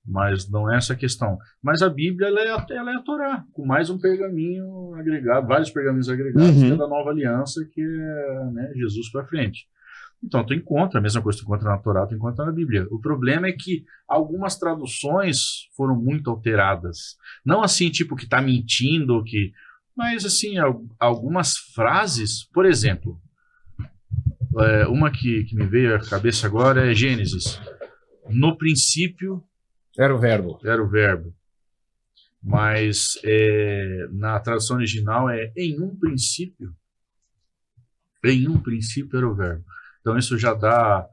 mas não é essa a questão. Mas a Bíblia ela é a Torá, com mais um pergaminho agregado, vários pergaminhos agregados, que é da Nova Aliança, que é, né, Jesus para frente. Então, tu encontra a mesma coisa que tu encontra na Torá, tu encontra na Bíblia. O problema é que algumas traduções foram muito alteradas. Não assim, tipo, que tá mentindo, mas, assim, algumas frases, por exemplo, uma que me veio à cabeça agora é Gênesis. No princípio... Era o verbo. Mas na tradução original em um princípio. Em um princípio era o verbo. Então isso já dá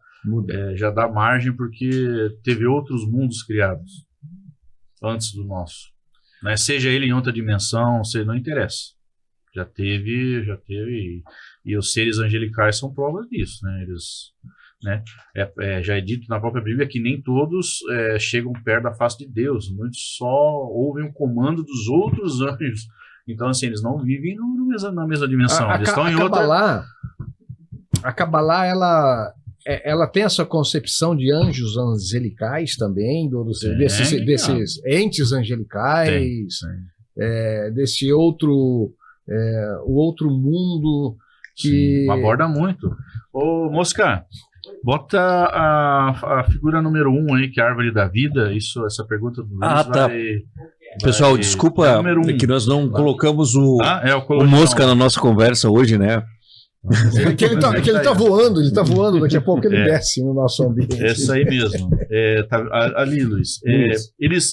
margem, porque teve outros mundos criados antes do nosso. Né? Seja ele em outra dimensão, não interessa. Já teve, e os seres angelicais são provas disso, né? Eles, né? Já é dito na própria Bíblia que nem todos chegam perto da face de Deus, muitos só ouvem o comando dos outros anjos. Então, assim, eles não vivem na mesma dimensão, eles estão em outra... A Kabbalah, ela tem essa concepção de anjos angelicais também, desses entes angelicais, desse outro mundo que... Sim, aborda muito. Ô, Mosca, bota a figura número 1 aí, que é a árvore da vida. Essa pergunta do Luiz tá. Pessoal, desculpa que nós não colocamos o Mosca na nossa conversa hoje, né? ele tá voando, daqui a pouco ele desce no nosso ambiente. Essa aí mesmo. Ali, Luiz.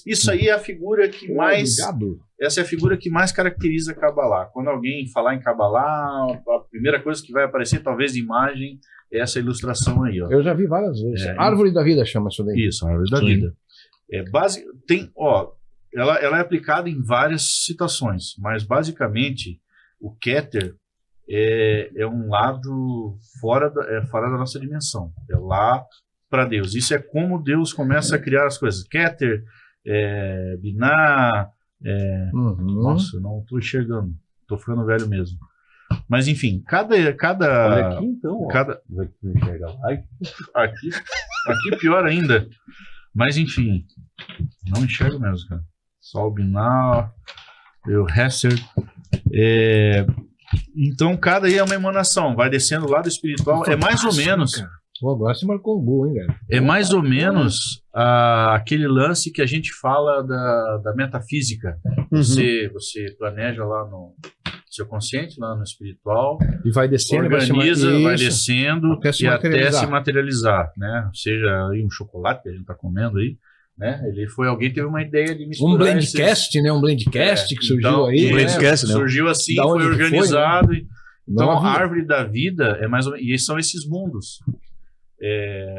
Isso aí é a figura que mais... Obrigado. Essa é a figura que mais caracteriza a Kabbalah. Quando alguém falar em Kabbalah, a primeira coisa que vai aparecer, talvez de imagem, é essa ilustração aí. Ó. Eu já vi várias vezes. Árvore da vida chama isso daí. Isso, a árvore da vida. Ela é aplicada em várias situações, mas basicamente o Keter é um lado fora da nossa dimensão. É lá para Deus. Isso é como Deus começa a criar as coisas. Keter, Binah... Nossa, não estou enxergando, estou ficando velho mesmo. Mas enfim, cada Olha aqui então, aqui pior ainda. Mas enfim, não enxergo mesmo, cara. Só o Binah, o Hesser. Então cada aí é uma emanação, vai descendo o lado espiritual. É mais ou menos. Cara. Agora você marcou um gol, hein, velho? É mais ou menos aquele lance que a gente fala da metafísica. Você planeja lá no seu consciente, lá no espiritual, e vai descendo, organiza, vai descendo até se materializar, né? Seja aí um chocolate que a gente está comendo aí, né? Alguém teve uma ideia de misturar um blendcast, né? Um blendcast que surgiu então, aí. Blendcast, né? Surgiu assim, foi organizado. Foi, né? Então, a árvore da vida é mais ou menos, e são esses mundos.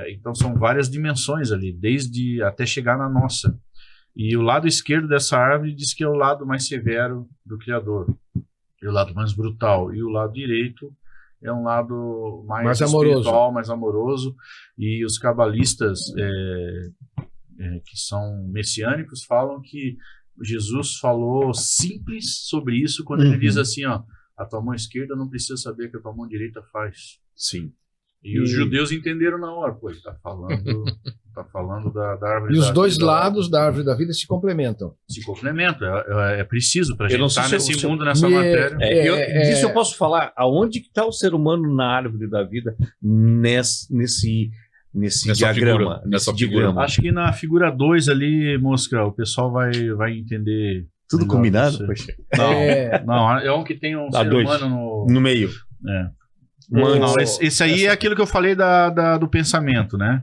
Então são várias dimensões ali, desde até chegar na nossa. E o lado esquerdo dessa árvore diz que é o lado mais severo do Criador, e o lado mais brutal. E o lado direito é um lado mais espiritual, mais amoroso. E os cabalistas que são messiânicos falam que Jesus falou simples sobre isso quando ele diz assim, ó, a tua mão esquerda não precisa saber o que a tua mão direita faz. Sim. E os judeus entenderam na hora, pô, ele tá falando da árvore E da os dois vida, lados da árvore da vida se complementam. se complementam. É preciso pra Eu gente não sei estar se nesse eu- mundo, nessa Me- matéria. Disso eu posso falar, aonde que está o ser humano na árvore da vida nesse Nessa diagrama? figura, nessa nesse figura. diagrama. Acho que na figura 2 ali, Mosca, o pessoal vai entender. Tudo melhor combinado? você. Poxa. Não, é um que tem um ser dois. humano No meio. É. Mas- Não, esse aí é aquilo que eu falei do pensamento, né?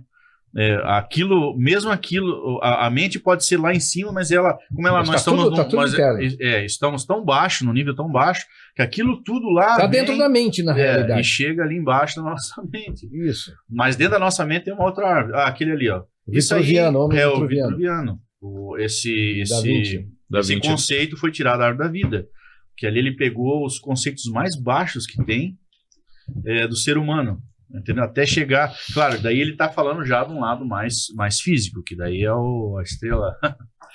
Mesmo aquilo, a mente pode ser lá em cima, mas ela, como ela Mas nós tá estamos, tudo- tá tudo interno. estamos tão baixo, no nível tão baixo, que aquilo tudo lá Está vem, dentro da mente, na e realidade. chega ali embaixo da nossa mente. Isso. Mas dentro da nossa mente tem uma outra árvore. Aquele ali, ó. Isso aí Vitruviano, homem é o vitruviano. Vitruviano. Da Vinci. Esse conceito foi tirado da árvore da vida. Que ali ele pegou os conceitos mais baixos que tem do ser humano. Entendeu? Até chegar. Claro, daí ele está falando já de um lado mais físico, que daí é a estrela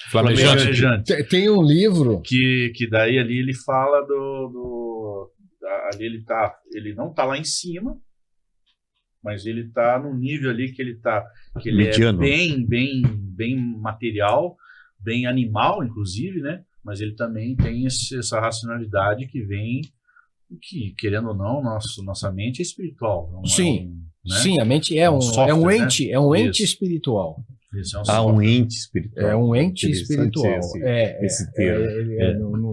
flamejante. Tem um livro. Que daí ali ele fala ali ele não está lá em cima, mas ele está no nível ali que ele Mediano. é bem material, bem animal, inclusive, né? Mas ele também tem essa racionalidade que vem, que, querendo ou não, nossa mente é espiritual. Não Sim. né? Sim, a mente é um software, ente, né? é um ente Isso. espiritual. Esse é um Há um ente espiritual. É um ente Interessante espiritual. esse termo.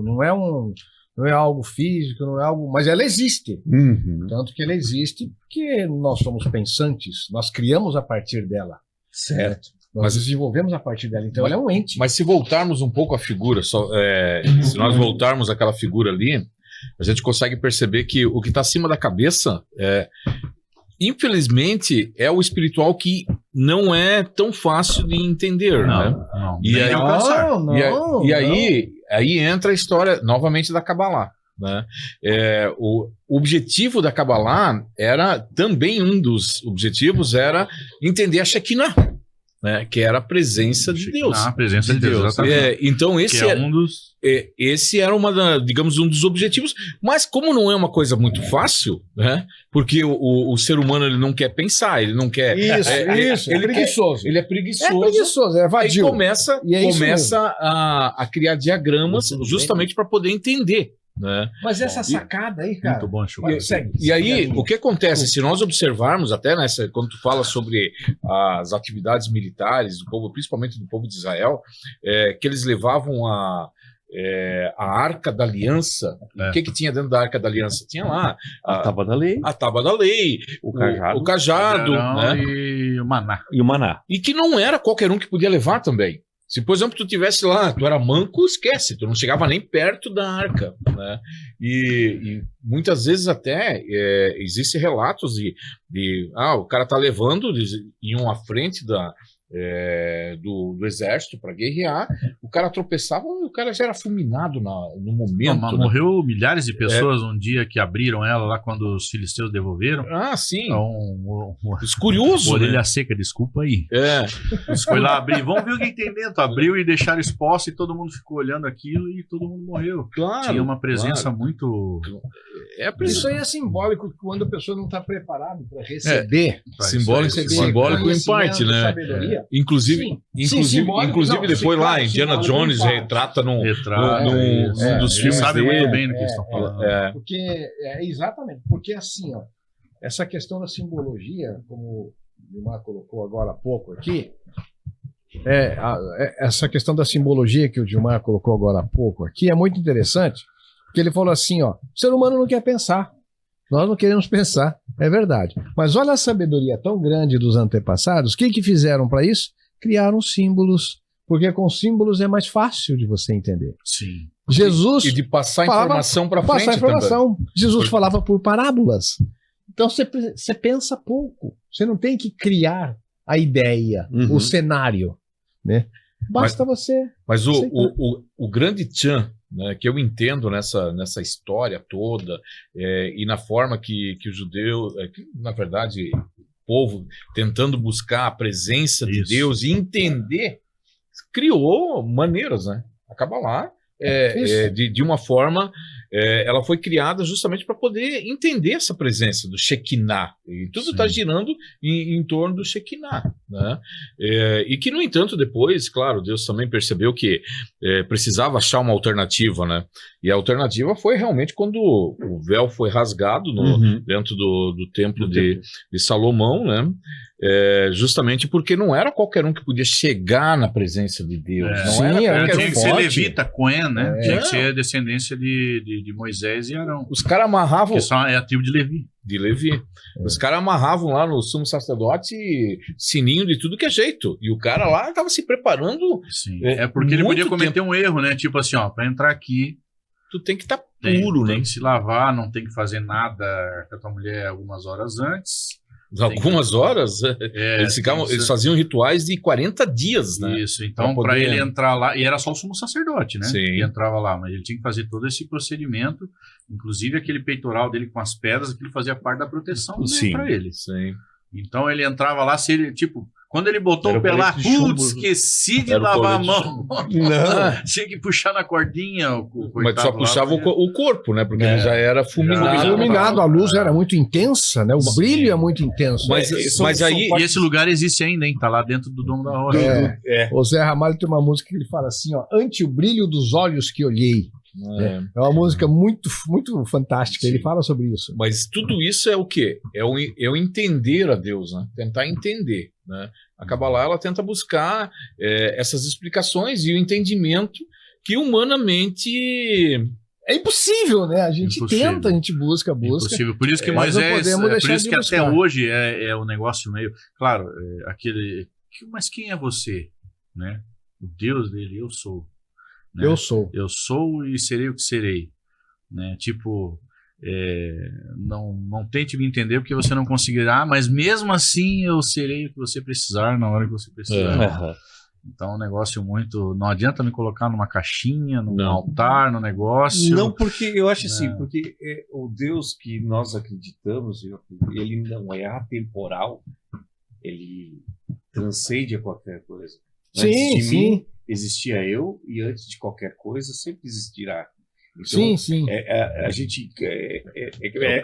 Não é algo físico, não é algo, mas ela existe. Uhum. Tanto que ela existe porque nós somos pensantes, nós criamos a partir dela, Certo. nós desenvolvemos a partir dela. Então ela é um ente. Mas se voltarmos um pouco à figura, se nós voltarmos àquela figura ali, a gente consegue perceber que o que está acima da cabeça, infelizmente, é o espiritual que não é tão fácil de entender, né? Não. E Nem aí- alcançar. Aí entra a história novamente da Kabbalah, né? O objetivo da Kabbalah era também um dos objetivos era entender a Shekinah, né? Que era a presença de Deus. A presença de Deus. exatamente. Então esse Que é um dos. esse era digamos, um dos objetivos, mas como não é uma coisa muito fácil, né? Porque o ser humano ele não quer pensar, ele não quer. Isso, ele preguiçoso. Ele é É preguiçoso. preguiçoso, é Aí vadio. começa E é isso a criar diagramas Muito bem. justamente para poder entender, né? Mas essa sacada aí, cara. Muito bom, chocolate. Segue. E aí, o que acontece? Se nós observarmos até quando tu fala sobre as atividades militares do povo, principalmente do povo de Israel, que eles levavam a Arca da Aliança. O que tinha dentro da Arca da Aliança? Tinha lá A tábua da lei a Tábua da Lei, O cajado. o cajado, né? E o maná. e o maná. E que não era qualquer um que podia levar também. Se, por exemplo, tu tivesse lá, tu era manco, esquece, tu não chegava nem perto da arca, né? E muitas vezes até existem relatos de o cara tá levando, eles iam à frente do exército para guerrear, o cara tropeçava e o cara já era fulminado no momento. Mas né? morreu milhares de pessoas um dia que abriram ela lá quando os filisteus devolveram. Ah, sim. Então, Curioso, né? orelha seca, desculpa aí. É. Foi lá abrir, vamos ver o que tem dentro. Abriu e deixaram exposto e todo mundo ficou olhando aquilo e todo mundo morreu. Claro. Tinha uma presença claro. muito Isso aí é simbólico quando a pessoa não está preparada para receber. Simbólico em parte, né? Sabedoria. Inclusive, simbólico, não, depois sim, lá, claro, Indiana simbólico Jones em parte. retrata num retrato. dos Eles filmes sabem dele. muito bem do que eles estão falando. Porque, exatamente, porque assim, ó, essa questão da simbologia, como o Gilmar colocou agora há pouco aqui, essa questão da simbologia que o Gilmar colocou agora há pouco aqui é muito interessante, porque ele falou assim, ó, o ser humano não quer pensar, nós não queremos pensar, é verdade. Mas olha a sabedoria tão grande dos antepassados, o que fizeram para isso? Criaram símbolos, porque com símbolos é mais fácil de você entender. Sim. E Jesus de passar falava- informação para frente passar informação. Jesus Por- falava por parábolas. Então você pensa pouco. Você não tem que criar a ideia, Uhum. o cenário, né? Basta você. Mas Sei o grande tchan, né, que eu entendo nessa história toda, e na forma que o judeu, que, na verdade, o povo tentando buscar a presença de Isso. Deus e entender, criou maneiras, né? A Kabbalah de uma forma, ela foi criada justamente para poder entender essa presença do Shekinah. E tudo está girando em torno do Shekinah, né? E que, no entanto, depois, claro, Deus também percebeu que precisava achar uma alternativa, né? E a alternativa foi realmente quando o véu foi rasgado dentro do templo de Salomão, né? Justamente porque não era qualquer um que podia chegar na presença de Deus. Tinha que ser levita, Cohen, né? Tinha que ser a descendência de Moisés e Arão. Os caras amarravam... Que é a tribo de Levi. De Levi. Os caras amarravam lá no sumo sacerdote sininho de tudo que é jeito. E o cara lá estava se preparando. Sim. Porque ele podia cometer um erro, né? Tipo assim, ó, para entrar aqui... Tu tem que estar puro, né? Tem que se lavar, não tem que fazer nada com a tua mulher algumas horas antes. Algumas horas? Eles faziam rituais de 40 dias, né? Isso, então para ele entrar lá, e era só o sumo sacerdote, né? Sim. Que entrava lá, mas ele tinha que fazer todo esse procedimento, inclusive aquele peitoral dele com as pedras, aquilo fazia parte da proteção para ele. Sim. Então ele entrava lá, se ele, tipo, quando ele botou o pé lá, esqueci de lavar a mão. Não. Tinha que puxar na cordinha. Mas só puxava o corpo, né? Porque ele já era fulminado. A luz era muito intensa, né? O brilho é muito intenso. Mas aí... E esse lugar existe ainda, hein? Tá lá dentro do Domo da Rocha. O Zé Ramalho tem uma música que ele fala assim, ó: ante o brilho dos olhos que olhei. É uma música muito, muito fantástica. Sim. Ele fala sobre isso. Mas tudo isso é o quê? É o entender a Deus, né? Tentar entender, né? A Kabbalah, ela tenta buscar essas explicações e o entendimento que humanamente é impossível, né? A gente tenta, a gente busca. Impossível. Por isso que Moisés, por isso que até hoje é um negócio meio, claro, mas quem é você, né? O Deus dele, eu sou. Né? Eu sou e serei o que serei, né? Tipo, não tente me entender porque você não conseguirá, mas mesmo assim eu serei o que você precisar na hora que você precisar. Então é um negócio muito... Não adianta me colocar numa caixinha, num altar, no negócio. Não, porque eu acho assim, porque o Deus que nós acreditamos, ele não é atemporal, ele transcende a qualquer coisa. Sim. Existia eu, e antes de qualquer coisa sempre existirá. Então, sim. A gente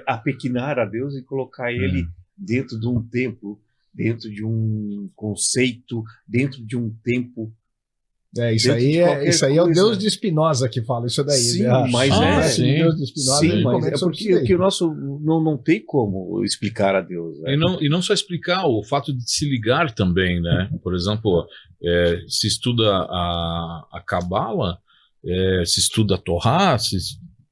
apequinar a Deus e colocar ele dentro de um templo, dentro de um conceito, dentro de um tempo. Isso aí é o Deus de Spinoza que fala isso daí. Sim, né? mas o Deus de Spinoza. Sim, mas é porque o nosso não tem como explicar a Deus. Né? E não só explicar, o fato de se ligar também, né? Por exemplo, se estuda a Kabbalah, se estuda a Torá,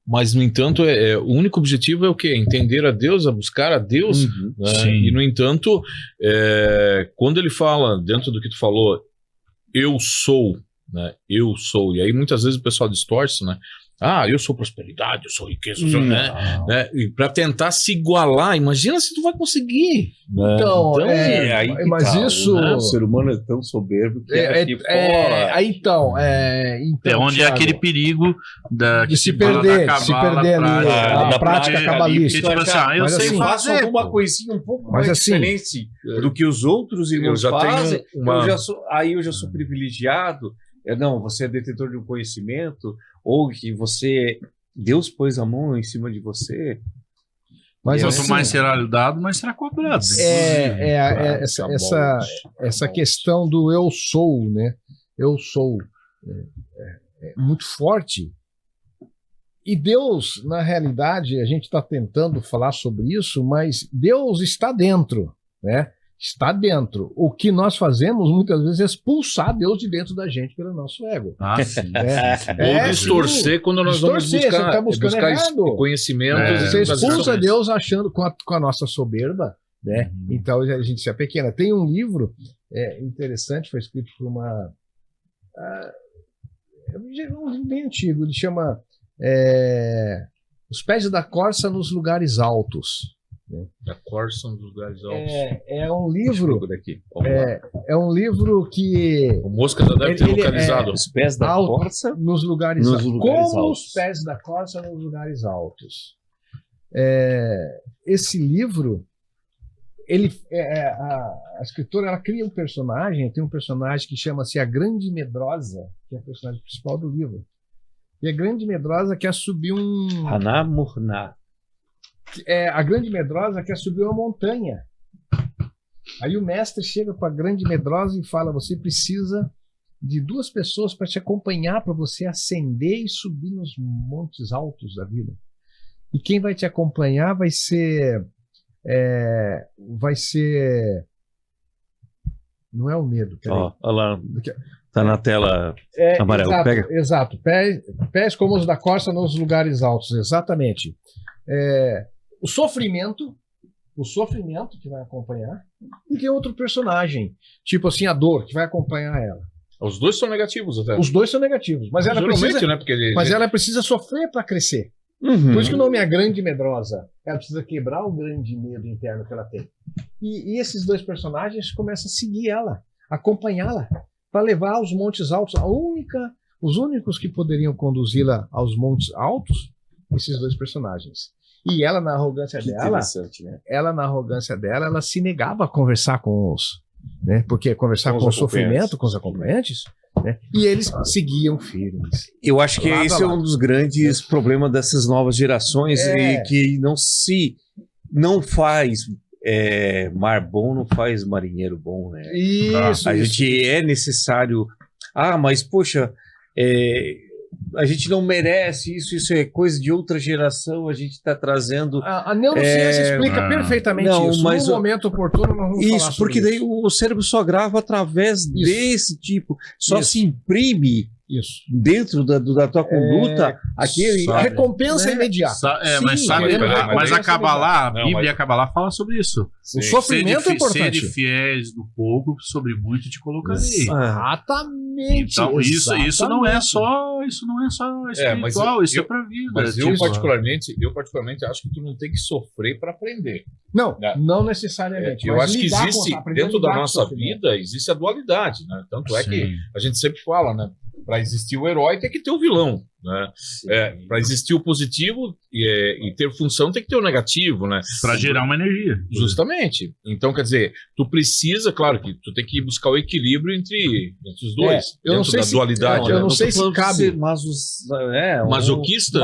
mas, no entanto, o único objetivo é o quê? Entender a Deus, a buscar a Deus. Né? E, no entanto, quando ele fala, dentro do que tu falou, eu sou, né? Eu sou. E aí, muitas vezes, o pessoal distorce, né? Eu sou prosperidade, eu sou riqueza, né? E para tentar se igualar, imagina se tu vai conseguir. Né? Então mas isso... O ser humano é tão soberbo que onde é aquele perigo de se perder ali, a prática cabalística. Tipo assim, eu sei fazer alguma coisinha um pouco mais diferente do que os outros irmãos fazem. Eu já sou privilegiado. Não, você é detentor de um conhecimento, ou que Deus pôs a mão em cima de você. Mas quanto mais será lhe dado, mais será cobrado. Essa questão do eu sou, né? Eu sou é muito forte. E Deus, na realidade, a gente está tentando falar sobre isso, mas Deus está dentro, né? Está dentro. O que nós fazemos muitas vezes é expulsar Deus de dentro da gente pelo nosso ego. Sim. Ou distorcer quando nós vamos buscar conhecimentos. Você expulsa Deus achando com a nossa soberba, né? Então a gente se apequena. Tem um livro interessante, foi escrito por uma... um livro bem antigo, ele chama Os Pés da Corça nos Lugares Altos. Da Corça nos Lugares Altos. É um livro. É um livro que. O Mosca já deve ter localizado. Os pés da corça nos lugares altos. Como os pés da corça nos lugares altos. Esse livro, a escritora, ela cria um personagem. Tem um personagem que chama-se a Grande Medrosa, que é a personagem principal do livro. E a grande medrosa quer subir Hanamurna. a grande medrosa quer subir uma montanha. Aí o mestre chega com a grande medrosa e fala: você precisa de 2 pessoas para te acompanhar, para você ascender e subir nos montes altos da vida. E quem vai te acompanhar vai ser não é o medo. Olha lá, tá na tela amarelo. Exato, Pega. exato. Pés como os da Corsa nos lugares altos, exatamente. O sofrimento que vai acompanhar, e tem outro personagem, tipo assim, a dor, que vai acompanhar ela. Os 2 são negativos até. Os 2 são negativos, mas ela precisa, né? Porque ela precisa sofrer para crescer. Uhum. Por isso que o nome é a Grande Medrosa. Ela precisa quebrar o grande medo interno que ela tem. E esses 2 personagens começam a seguir ela, acompanhá-la, para levar aos montes altos. Os únicos que poderiam conduzi-la aos montes altos, esses 2 personagens. E ela, na arrogância dela, né? ela se negava a conversar com os, né? Porque conversar com o sofrimento, com os acompanhantes, né? E eles seguiam firmes. Eu acho que esse é um dos grandes problemas dessas novas gerações, e que não faz mar bom, não faz marinheiro bom, né? Isso. Gente é necessário. Mas poxa, a gente não merece isso é coisa de outra geração, a gente está trazendo... A neurociência explica perfeitamente isso. Mas no momento oportuno nós vamos falar sobre porque daí o cérebro só grava através desse tipo, se imprime dentro da tua conduta aquele... A recompensa imediata. Mas a Kabbalah, a Bíblia e a Kabbalah fala sobre isso. O sofrimento é importante. Ser fiéis no pouco, sobre muito te colocarei. Exatamente. Então isso não é só espiritual, isso é pra vida. Mas eu particularmente acho que tu não tem que sofrer para aprender. Não necessariamente. Eu acho que existe, dentro da nossa vida, existe a dualidade, né? Tanto é que a gente sempre fala, né? Para existir o herói tem que ter o vilão, né? Para existir o positivo e ter função tem que ter o negativo, né? Para gerar uma energia. Justamente. Então, quer dizer, tu precisa, claro que tu tem que buscar o equilíbrio entre os 2. Eu não sei da dualidade. Eu não sei se cabe. Masoquista?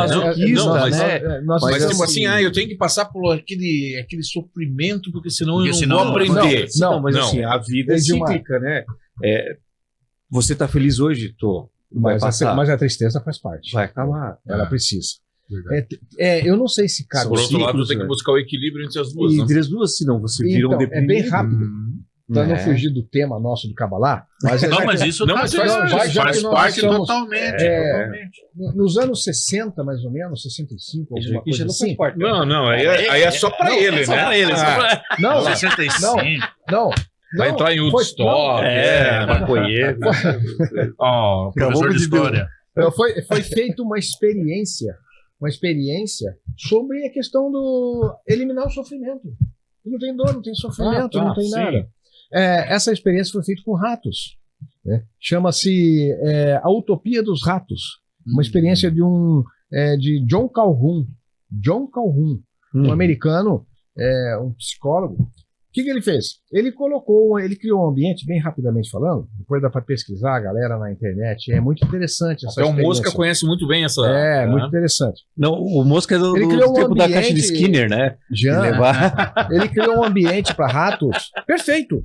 Mas tipo assim, eu tenho que passar por aquele sofrimento, porque senão eu não vou aprender. Mas assim, a vida é cíclica, né? Você tá feliz hoje? Tô. Mas a tristeza faz parte. Vai acabar. Ela precisa. Eu não sei se cabe. Por outro lado, tem que buscar o equilíbrio entre as duas. Entre as duas, senão você vira um deprimido. É bem rápido. Para não fugir do tema nosso do Kabbalah. Mas isso faz parte totalmente. Nos anos 60, mais ou menos, 65, alguma coisa assim. Aí é só para ele, né? Não, 65. Não. Vai entrar em Woodstock, maconheiro. Professor de história. Foi feita uma experiência sobre a questão do eliminar o sofrimento. Não tem dor, não tem sofrimento, não tem nada. Essa experiência foi feita com ratos. Né? Chama-se A Utopia dos Ratos. Uma experiência de John Calhoun. Um americano, um psicólogo. O que ele fez? Ele criou um ambiente, bem rapidamente falando, depois dá para pesquisar a galera na internet, é muito interessante essa experiência. O Mosca conhece muito bem essa... muito interessante. Não, o Mosca é do tempo da caixa de Skinner, né? Ele criou um ambiente para ratos perfeito.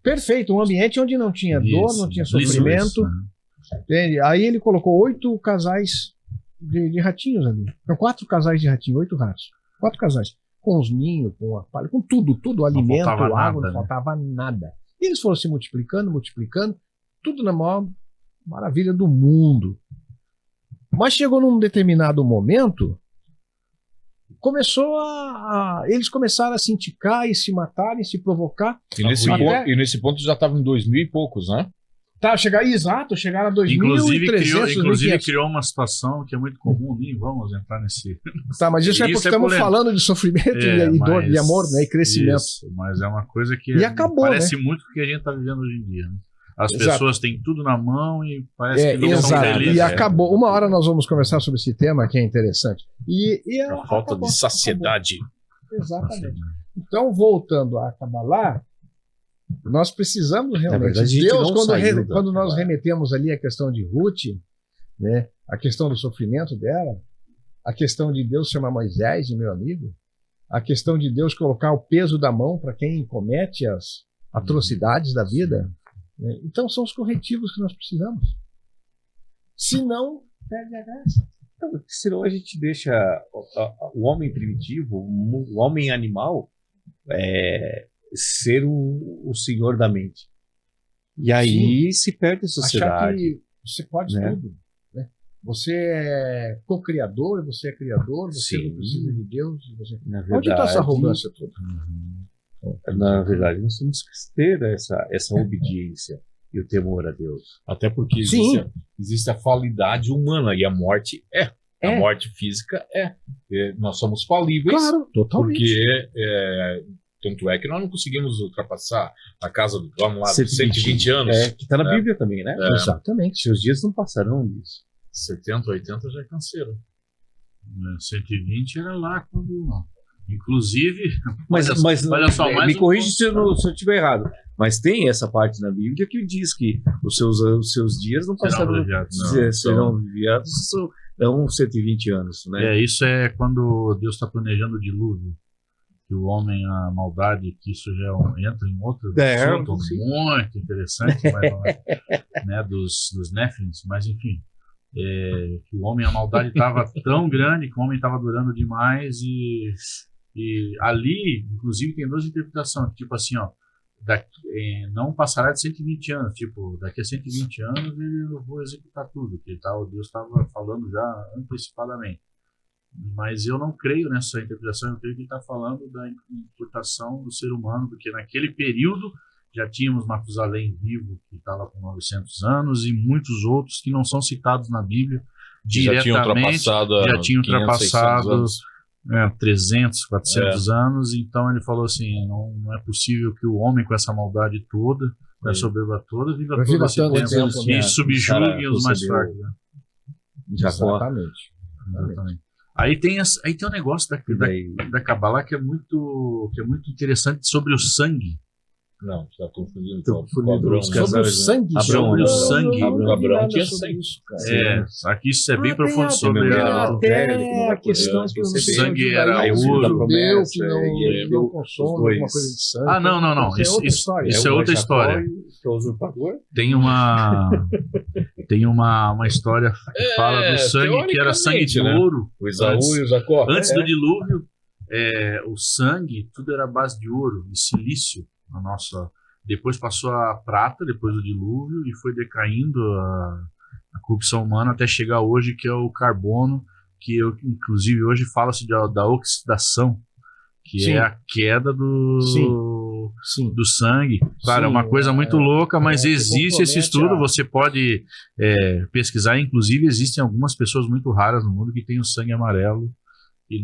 Perfeito, um ambiente onde não tinha dor, não tinha sofrimento. Entende? Aí ele colocou 8 casais de ratinhos ali. Então, 4 casais de ratinhos, 8 ratos. 4 casais. Com os ninhos, com a palha, com tudo, alimento, água, não faltava nada. E eles foram se multiplicando, tudo na maior maravilha do mundo. Mas chegou num determinado momento, eles começaram a se indicar e se matarem, se provocar. E nesse ponto já estavam em 2000 e poucos, né? Chegaram a 2.300. Inclusive criou uma situação que é muito comum, nem vamos entrar nesse... Mas isso é porque estamos falando de sofrimento e dor, de amor, né, e crescimento. Isso, mas é uma coisa que parece muito com o que a gente está vivendo hoje em dia. Né? As pessoas têm tudo na mão e parece que não são felizes. E acabou. Uma hora nós vamos conversar sobre esse tema que é interessante. A falta de saciedade. Exatamente. Então, voltando a Kabbalah, nós precisamos realmente. Verdade, Deus, quando nós remetemos ali a questão de Ruth, né, a questão do sofrimento dela, a questão de Deus chamar Moisés de meu amigo, a questão de Deus colocar o peso da mão para quem comete as atrocidades da vida. Né? Então são os corretivos que nós precisamos. Senão, perde a graça. Então, senão a gente deixa o homem primitivo, o homem animal, ser o senhor da mente. E aí se perde a sociedade. Achar que você pode tudo. Né? Você é co-criador, você é criador, você não precisa de Deus. Na verdade, onde está essa arrogância toda? Na verdade, nós temos que ter essa obediência e o temor a Deus. Até porque existe a falidade humana e a morte A morte física nós somos falíveis. Claro, totalmente. Porque tanto é que nós não conseguimos ultrapassar a casa do, vamos lá, 120 anos. Que está na Bíblia também, né? Exatamente. Seus dias não passarão disso. 70, 80 já é canseiro. 120 era lá quando... Inclusive... Mas olha só, me corrija se eu estiver errado. Mas tem essa parte na Bíblia que diz que os seus dias não passarão, serão abreviados, serão 120 anos. Né? Isso é quando Deus está planejando o dilúvio. Que o homem, a maldade, que isso já entra em outro assunto muito interessante, mas não né, dos Néfilins, mas enfim, que o homem, a maldade estava tão grande que o homem estava adorando demais e ali, inclusive, tem duas interpretações, tipo assim, não passará de 120 anos, tipo, daqui a 120 anos eu vou executar tudo, que Deus estava falando já antecipadamente. Mas eu não creio nessa interpretação, eu creio que ele está falando da importação do ser humano, porque naquele período já tínhamos Matusalém vivo, que estava com 900 anos, e muitos outros que não são citados na Bíblia diretamente, já tinham ultrapassado 300, 400 anos, então ele falou assim, não é possível que o homem com essa maldade toda, com essa soberba toda, viva todo esse tempo e subjugue os mais fracos. Né? Exatamente. Aí tem um negócio da Kabbalah que é muito interessante sobre o sangue. Não, você está confundindo com sobre o sangue. Sobre o sangue. Abraão tinha sangue. Aqui isso é bem profundo sobre a questão que o sangue era ouro. Que não consome alguma coisa de sangue. Não. Isso é outra história. Tem uma história que fala do sangue que era sangue de ouro. O Esaú e o Jacó. Antes do dilúvio, o sangue, tudo era à base de ouro e silício. Depois passou a prata, depois do dilúvio, e foi decaindo a corrupção humana até chegar hoje, que é o carbono, que inclusive hoje fala-se da oxidação, que é a queda do sangue. Claro, é uma coisa muito louca, mas existe esse estudo, você pode pesquisar, inclusive existem algumas pessoas muito raras no mundo que têm o sangue amarelo e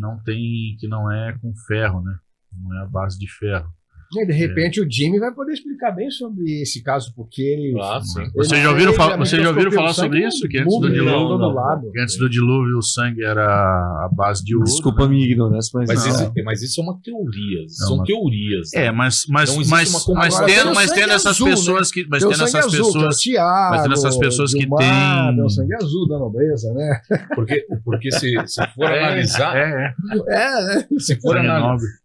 que não é com ferro, né? Não é a base de ferro. E de repente o Jimmy vai poder explicar bem sobre esse caso, porque ele... Vocês já ouviram falar sobre isso? Que antes do dilúvio o sangue era a base de ouro. Desculpa a minha ignorância, mas isso é uma teoria. São teorias. Mas tendo essas pessoas que... Mas tendo essas pessoas que têm... o sangue azul da nobreza, né? Porque se for analisar...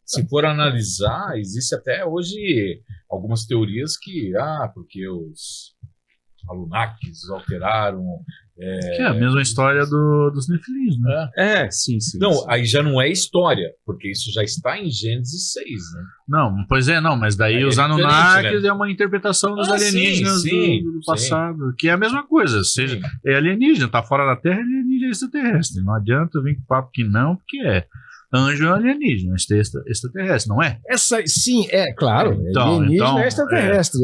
Se for analisar, existe até hoje algumas teorias que, porque os Anunnakis alteraram... Que é a mesma história dos Nefilins, né? Sim. Não, aí já não é história, porque isso já está em Gênesis 6, né? Não, mas daí os Anunnakis é uma interpretação dos alienígenas do passado, que é a mesma coisa, seja, é alienígena, tá fora da Terra, é alienígena extraterrestre. Não adianta vir com papo que não, porque anjo é alienígena, extraterrestre, não é? Claro. Alienígena é extraterrestre.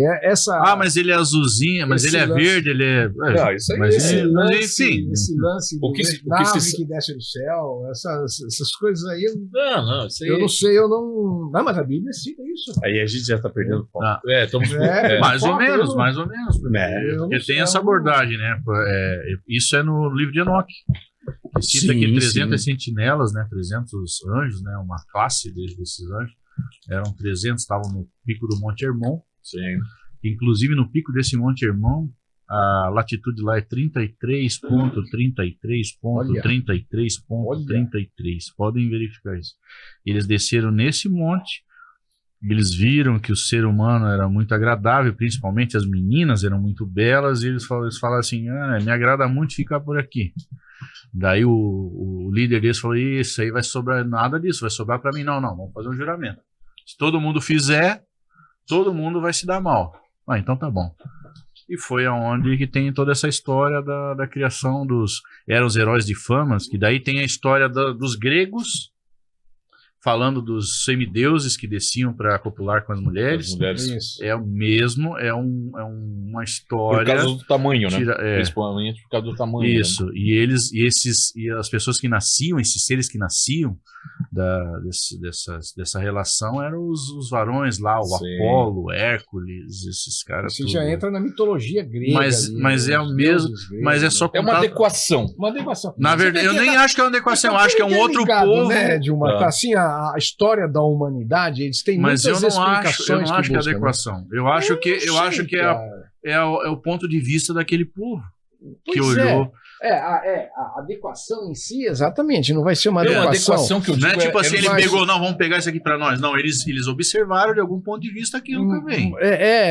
Mas ele é azulzinho, mas ele é verde, ele é... isso aí. Esse lance que desce do céu, essas coisas aí... Isso aí... Eu não sei, Não, mas a Bíblia cita isso. Aí a gente já está perdendo foco. Mais ou menos. Porque tem essa abordagem, né? Isso é no livro de Enoque. Que cita que 300 sentinelas, né, 300 anjos, né, uma classe desses anjos, eram 300, estavam no pico do Monte Hermon. Inclusive no pico desse Monte Hermon A latitude lá é 33.33.33.33. Podem verificar isso. Eles desceram nesse monte, eles viram que o ser humano era muito agradável, principalmente as meninas eram muito belas, e eles falaram assim, me agrada muito ficar por aqui. Daí o líder deles falou, isso aí vai sobrar, nada disso, vai sobrar para mim. Não, vamos fazer um juramento. Se todo mundo fizer, todo mundo vai se dar mal. Então tá bom. E foi aonde que tem toda essa história da criação eram os heróis de famas, que daí tem a história dos gregos, falando dos semideuses que desciam para copular com as mulheres. Isso. É o mesmo, uma história... Por causa do tamanho, né? Principalmente por causa do tamanho. Isso, né? E as pessoas que nasciam, esses seres que nasciam dessa relação eram os varões lá, o Apolo, Hércules, esses caras. Você já entra na mitologia grega. Mas é o mesmo, mas é só é uma adequação. Na verdade, eu nem acho que é uma adequação, eu acho que é um outro povo. Né, tá assim, a história da humanidade, eles têm muitas explicações. Eu não acho que é adequação. Né? Eu acho que é o ponto de vista daquele povo que olhou. A adequação em si, exatamente, não vai ser uma adequação. Que eu digo, não é tipo assim, ele pegou, vamos pegar isso aqui para nós. Não, eles observaram de algum ponto de vista aquilo também.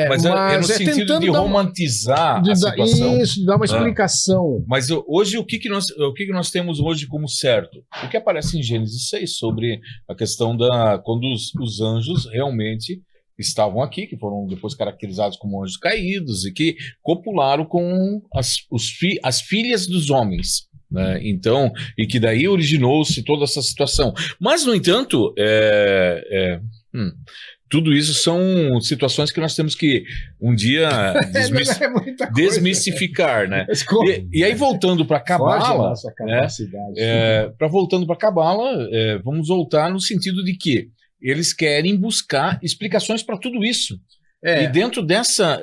Mas é no sentido de romantizar a situação. Isso, de dar uma explicação. Mas hoje, o que nós temos hoje como certo? O que aparece em Gênesis 6 sobre a questão quando os anjos realmente estavam aqui, que foram depois caracterizados como anjos caídos e que copularam com as filhas dos homens, né? Então, e que daí originou-se toda essa situação. Mas, no entanto, tudo isso são situações que nós temos que um dia desmistificar, né? E aí, voltando para a Cabala, voltando para a Cabala, vamos voltar no sentido de que eles querem buscar explicações para tudo isso. E dentro dessa...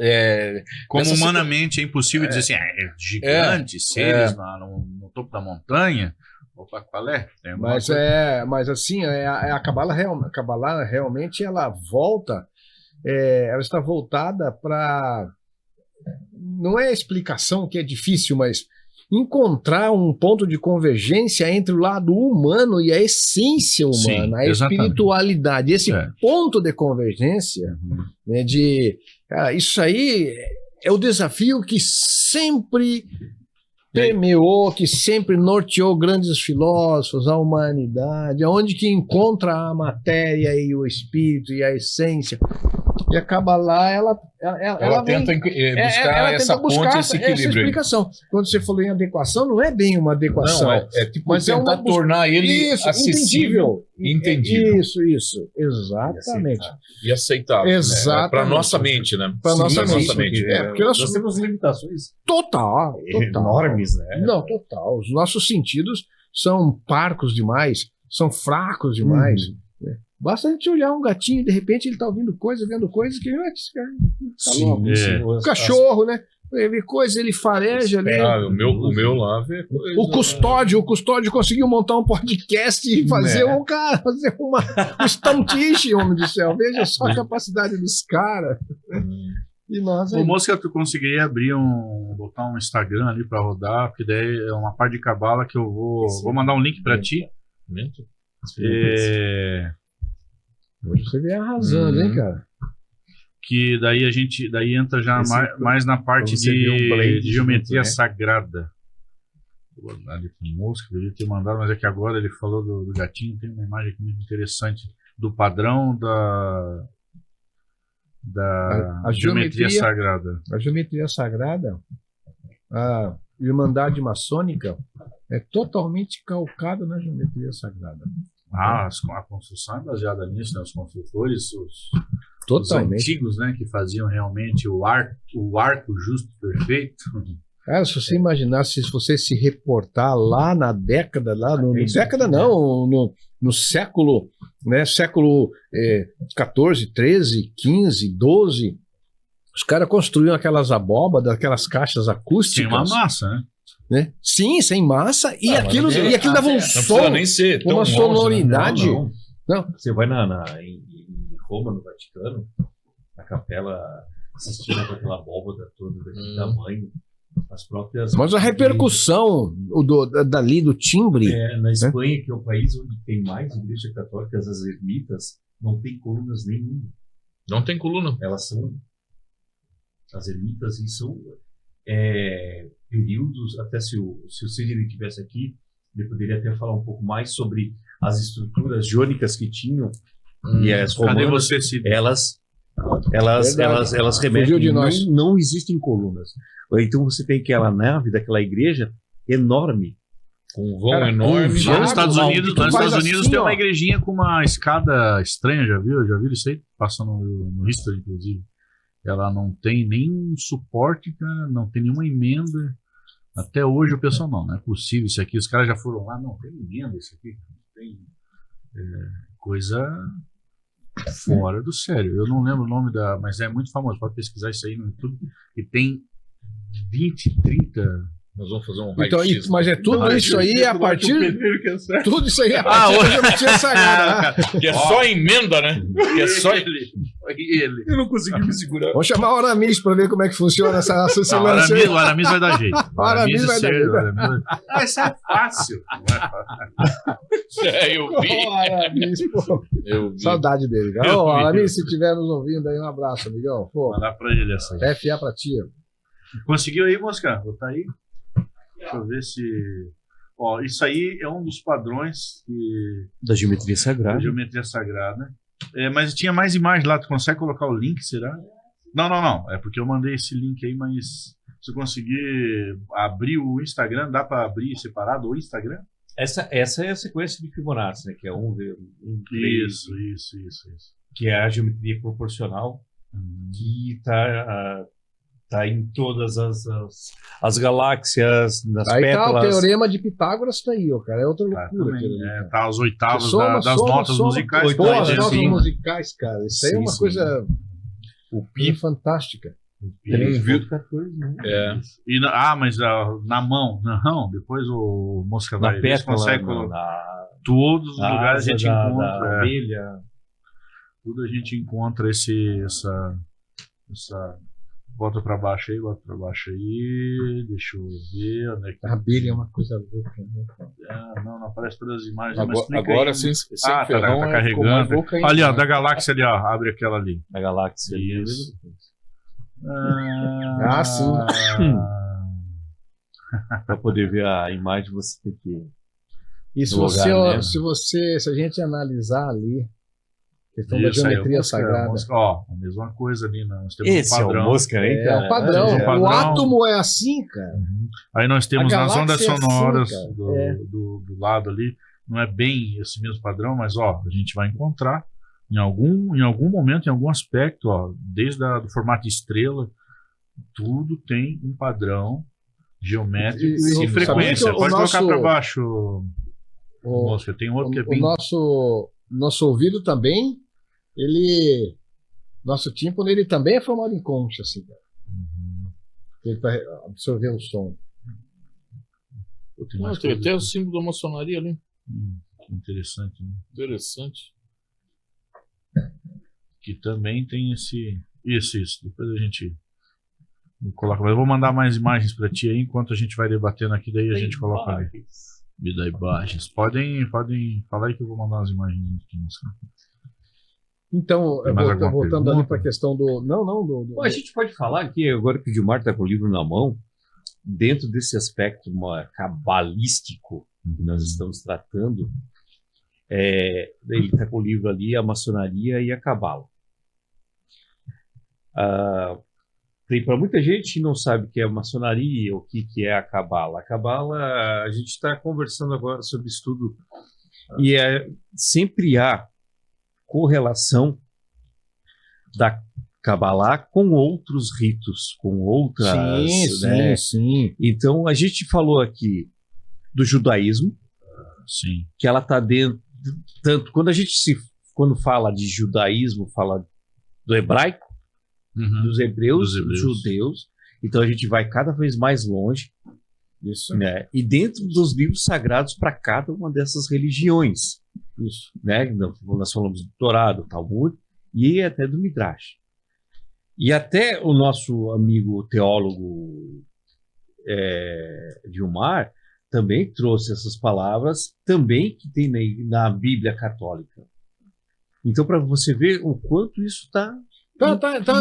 Como humanamente é impossível dizer assim, gigantes, seres no topo da montanha. Opa, qual é? Mas assim, a Cabala realmente ela volta, ela está voltada para... Não é a explicação que é difícil, mas encontrar um ponto de convergência entre o lado humano e a essência humana, a espiritualidade. Esse ponto de convergência, né, isso aí é o desafio que sempre permeou, que sempre norteou grandes filósofos, a humanidade, onde que encontra a matéria e o espírito e a essência. E a Kabbalah, ela tenta buscar essa ponte, esse equilíbrio. Essa explicação. Quando você falou em adequação, não é bem uma adequação. Não, mas tentar tornar ele acessível, entendível. Isso, exatamente. E aceitável. Exatamente. Né? Para nossa mente, né? Para nossa mente. Porque nós temos limitações total. Enormes, né? Não, total. Os nossos sentidos são parcos demais, são fracos demais. Basta a gente olhar um gatinho, de repente ele tá ouvindo coisa, vendo coisas que esse cara tá louco. O cachorro, né? Ele vê coisa, ele fareja ali. O meu lá vê coisa. O custódio conseguiu montar um podcast e fazer um estamtiche, homem do céu. Veja só a capacidade dos caras. E nós aí. O Mosca, tu conseguiria botar um Instagram ali pra rodar, porque daí é uma parte de cabala que eu vou mandar um link pra ti. Hoje você vem arrasando, hein, cara? Que daí daí entra já mais na parte de geometria sagrada. Vou mandar ali pro Mosca, eu devia ter mandado, mas é que agora ele falou do gatinho, tem uma imagem aqui muito interessante do padrão da geometria sagrada. A geometria sagrada, a Irmandade Maçônica, é totalmente calcada na geometria sagrada. A construção é baseada nisso, né? Os construtores, os antigos, né? Que faziam realmente o arco justo perfeito. Cara, se você imaginasse, se você se reportar lá na década, no século, né? Século 14, 13, 15, 12, os caras construíam aquelas abóbadas, aquelas caixas acústicas. Tem uma massa, né? Sim, sem massa, e aquilo dava um som, nem ser uma sonoridade. Não. Você vai em Roma, no Vaticano, na capela assistindo aquela abóbora toda daquele tamanho. As próprias. Mas a repercussão dali do timbre. Na Espanha, que é o país onde tem mais igreja católica, as ermitas não tem colunas nenhuma. Não tem coluna. Elas são. As ermitas e são períodos. Até se o Sidney estivesse aqui, ele poderia até falar um pouco mais sobre as estruturas jônicas que tinham. E as romanas, cadê você, Sidney? elas remetem. Fugiu de nós. Não existem colunas. Então você tem aquela nave daquela igreja enorme. Com um vão enorme. Lá nos Estados Unidos, assim, tem uma igrejinha com uma escada estranha, já viu? Já viram isso aí? Passando no History, inclusive. Ela não tem nenhum suporte, cara, não tem nenhuma emenda. Até hoje o pessoal não é possível isso aqui. Os caras já foram lá, não, tem emenda isso aqui. Tem coisa fora do sério. Eu não lembro o nome mas é muito famoso. Pode pesquisar isso aí no YouTube. E tem 20, 30. Nós vamos fazer um Então, raio-x. mas tudo isso aí a partir. Tudo isso aí a Ah, partir hoje da geometria sagrada. Que é só emenda, né? Que é só ele. Eu não consegui me segurar. Vamos chamar o Aramis para ver como é que funciona essa Não, raciocínio. o Aramis vai dar jeito. O Aramis vai dar jeito. Isso é fácil. Eu vi. Ô, Aramis, pô. Eu vi. Saudade dele, cara. Ô, Aramis, se estiver nos ouvindo aí, um abraço, amigão. Pô, Mandar pra ele essa aí. FA pra tia. Conseguiu aí, Mosca? Botar aí? Deixa eu ver se. Ó, isso aí é um dos padrões Da geometria da sagrada. geometria sagrada. Mas tinha mais imagens lá. Tu consegue colocar o link, será? Não. É porque eu mandei esse link aí, mas se eu conseguir abrir o Instagram, dá pra abrir separado o Instagram? Essa é a sequência de Fibonacci, né? Que é 3, Isso. que é a geometria proporcional, que tá em todas as galáxias, nas Aí tá o pétalas. teorema de Pitágoras, tá aí, ó, cara. É outra loucura. Tá as oitavas Soma, das notas musicais. Pô, as Sim. notas musicais, cara. Isso aí é Sim, uma sim. coisa O pi fantástica. 3,14, né? Mas na mão, não. Depois o Mosca Na vai ver se pétala, consegue colocar. Todos os lugares a gente encontra. da abelha. Tudo a gente encontra essa. Bota pra baixo aí. Deixa eu ver. Onde é que A abelha é uma coisa louca. Né? não aparece todas as imagens. mas explica Agora aí. sim, tá carregando. Ali, ó, da galáxia ali, ó. Abre aquela ali. Da galáxia. Isso. Sim. Para poder ver a imagem, você tem que. E se a gente analisar ali, questão da Isso aí, geometria Mosca, sagrada. Mosca, ó, a mesma coisa ali, nós temos Esse um é padrão. o Mosca, hein, É cara? o padrão. É o padrão. O átomo é assim, cara. Aí nós temos A nas ondas galáxia é assim, sonoras cara. do lado ali, não é bem esse mesmo padrão, mas ó, a gente vai encontrar em algum momento, em algum aspecto, ó, desde do formato de estrela, tudo tem um padrão geométrico e frequência. Pode colocar para baixo, Mosca. Tem outro que é bem. Nosso ouvido também, nosso tímpano, ele também é formado em concha, assim, cara. Ele para absorver o som. Tem até o símbolo da maçonaria ali. Interessante, né? Interessante. Que também tem esse. Isso. Depois a gente coloca. Mas eu vou mandar mais imagens para ti aí enquanto a gente vai debatendo aqui, daí a gente coloca ali. Me dá imagens. Podem falar aí que eu vou mandar as imagens aqui. Então, Tem mais alguma voltando pergunta? ali para a questão do. Bom, a gente pode falar que, agora que o Gilmar está com o livro na mão, dentro desse aspecto cabalístico que nós estamos tratando, ele está com o livro ali, a maçonaria e a cabala. Tem para muita gente que não sabe o que é a maçonaria, o que é a cabala. A cabala, a gente está conversando agora sobre estudo e sempre há correlação da Kabbalah com outros ritos, com outras. Sim. Então, a gente falou aqui do judaísmo, Sim. que ela está dentro. Tanto quando quando fala de judaísmo, fala do hebraico, dos hebreus, dos judeus. Então, a gente vai cada vez mais longe. Isso. Né? E dentro dos livros sagrados para cada uma dessas religiões. Isso. Né? Nós falamos do Torá, do Talmud e até do Midrash. E até o nosso amigo teólogo Gilmar também trouxe essas palavras, também que tem na Bíblia Católica. Então, para você ver o quanto isso está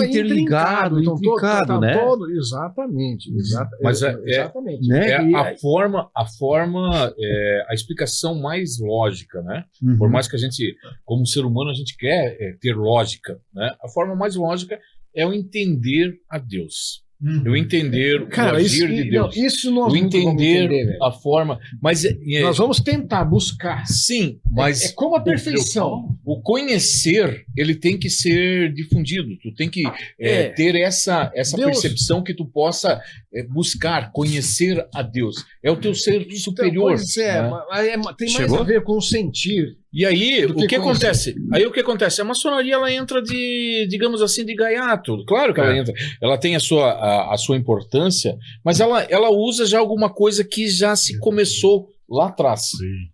interligado, né? Exatamente. Mas exatamente. Né? A explicação mais lógica, né? Uhum. Por mais que a gente, como ser humano, a gente quer ter lógica, né? A forma mais lógica é o entender a Deus. Eu entender o agir de Deus. Não, isso nós eu entender entender, a forma. Mas nós vamos tentar buscar. Sim, mas é como a perfeição. O conhecer, ele tem que ser difundido. Tu tem que ter essa percepção que tu possa buscar, conhecer a Deus. É o teu ser superior. Pois né? Tem mais a ver com o sentir. E aí, o que acontece? A maçonaria, ela entra digamos assim, de gaiato. Claro que ela entra. Ela tem a sua importância, mas ela usa já alguma coisa que já se começou lá atrás.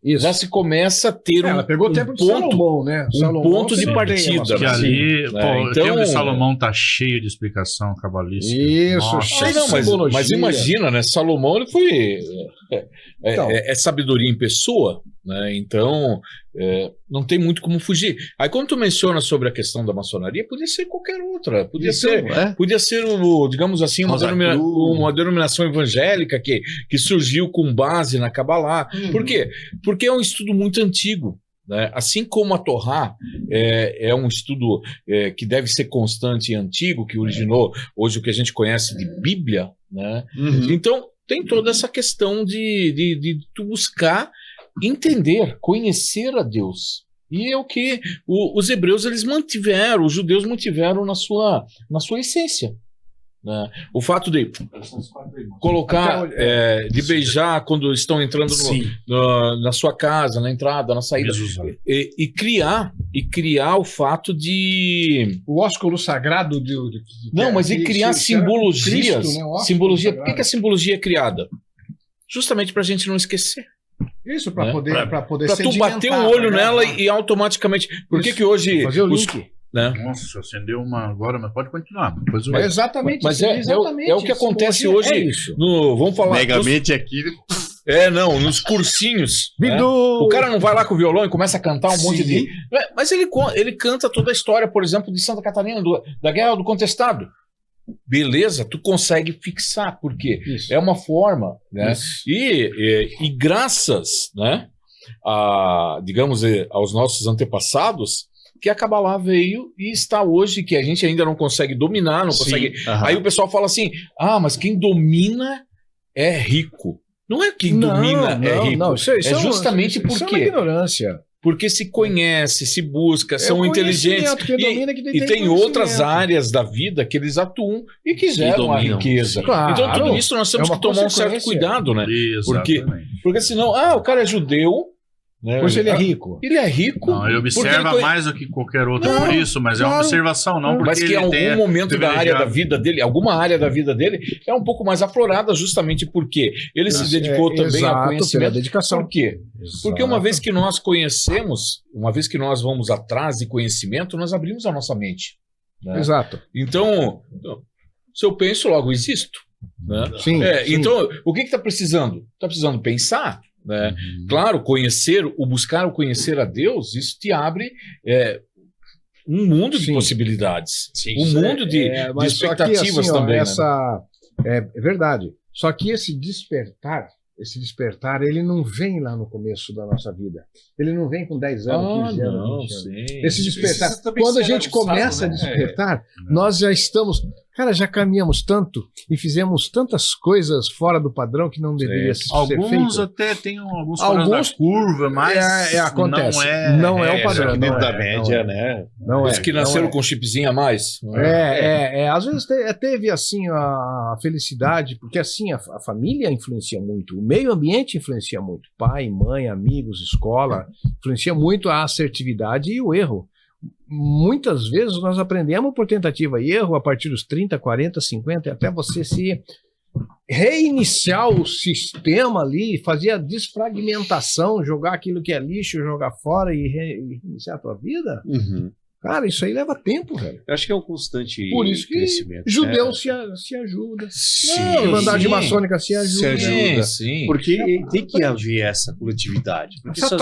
Já se começa a ter ela pegou o tempo de Salomão, né? Ponto de partida. Que ali, então, o tempo de Salomão tá cheio de explicação cabalística. Isso, cheio de simbologia. Mas imagina, né? Salomão, ele foi... é sabedoria em pessoa, né? Então, não tem muito como fugir. Aí, quando tu menciona sobre a questão da maçonaria, podia ser qualquer outra. Podia ser digamos assim, uma denominação evangélica que surgiu com base na Cabalá. Por quê? Porque é um estudo muito antigo. Né? Assim como a Torá é um estudo que deve ser constante e antigo, que originou hoje o que a gente conhece de Bíblia, né? Então, tem toda essa questão de tu buscar entender, conhecer a Deus. E é o que os hebreus eles mantiveram, os judeus mantiveram na sua essência. Né? O fato de colocar, de beijar quando estão entrando na sua casa, na entrada, na saída, e criar o fato de... O ósculo sagrado mas criar simbologias. Cristo, né? Simbologia. Por que a simbologia é criada? Justamente para a gente não esquecer. Isso, para poder para tu bater o olho nela e automaticamente... Por que hoje... Fazer o link. Né? Nossa, acendeu uma agora, mas pode continuar. Exatamente. Mas é o que acontece hoje. Vamos falar. Megamente aqui. Nos cursinhos. Né? O cara não vai lá com o violão e começa a cantar um monte de... Mas ele canta toda a história, por exemplo, de Santa Catarina, da Guerra do Contestado. Beleza, tu consegue fixar, porque é uma forma, né? E graças, né, digamos, aos nossos antepassados, que a Cabalá veio e está hoje, que a gente ainda não consegue dominar, não consegue... Aí o pessoal fala assim, mas quem domina é rico. Não é quem domina é rico. Não, é justamente porque... Isso é uma ignorância. Porque se conhece, se busca, são inteligentes. E tem outras áreas da vida que eles atuam e que geram a riqueza. Claro, então, tudo isso nós temos que tomar um certo cuidado, né? Porque senão, o cara é judeu, né? Pois ele é rico. Ele é rico. Não, ele observa mais do que qualquer outro por isso, mas é uma observação, não porque mas que em algum momento da área da vida dele, alguma área da vida dele é um pouco mais aflorada, justamente porque ele se dedicou também ao conhecimento. Dedicação. Por quê? Porque uma vez que nós conhecemos, uma vez que nós vamos atrás de conhecimento, nós abrimos a nossa mente. Né? Exato. Então, se eu penso, logo existo. Né? Sim. Então, o que está precisando? Está precisando pensar. Né? Claro, buscar conhecer a Deus, isso te abre um mundo de possibilidades, um mundo de expectativas também. É verdade. Só que esse despertar, ele não vem lá no começo da nossa vida. Ele não vem com 10 anos, 15 anos, 20 anos. Esse despertar, quando a gente começa a despertar, nós já estamos... Cara, já caminhamos tanto e fizemos tantas coisas fora do padrão que não deveria ser feito. Alguns até têm alguns fora da curva, mas acontece. Não é o padrão. Dentro da média, né? Os que nasceram com chipzinho a mais. Às vezes teve assim a felicidade, porque assim a família influencia muito, o meio ambiente influencia muito, pai, mãe, amigos, escola, influencia muito a assertividade e o erro. Muitas vezes nós aprendemos por tentativa e erro a partir dos 30, 40, 50, até você se reiniciar o sistema ali, fazer a desfragmentação, jogar aquilo que é lixo, jogar fora e reiniciar a tua vida. Cara, isso aí leva tempo, velho. Eu acho que é um constante Por isso que crescimento. judeu se ajuda. Sim, Irmandade maçônica se ajuda. ajuda. Sim. Porque tem que haver essa coletividade. Porque Essa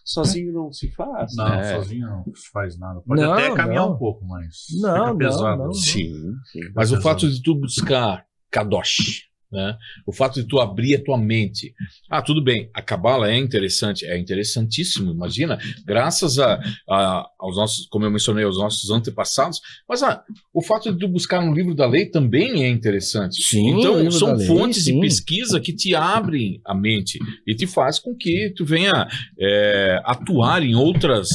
sozinho não se faz. Não, né? sozinho não se faz nada. Pode Não, até caminhar não. um pouco, mas Não, fica pesado. não. Sim. Mas o fato de tu buscar Kadosh, né? O fato de tu abrir a tua mente. Tudo bem, a Cabala é interessante, é interessantíssimo, imagina, graças aos nossos, como eu mencionei, aos nossos antepassados, mas o fato de tu buscar no livro da lei também é interessante. Sim, então, são lei, fontes sim. de pesquisa que te abrem a mente e te faz com que tu venha atuar em outras...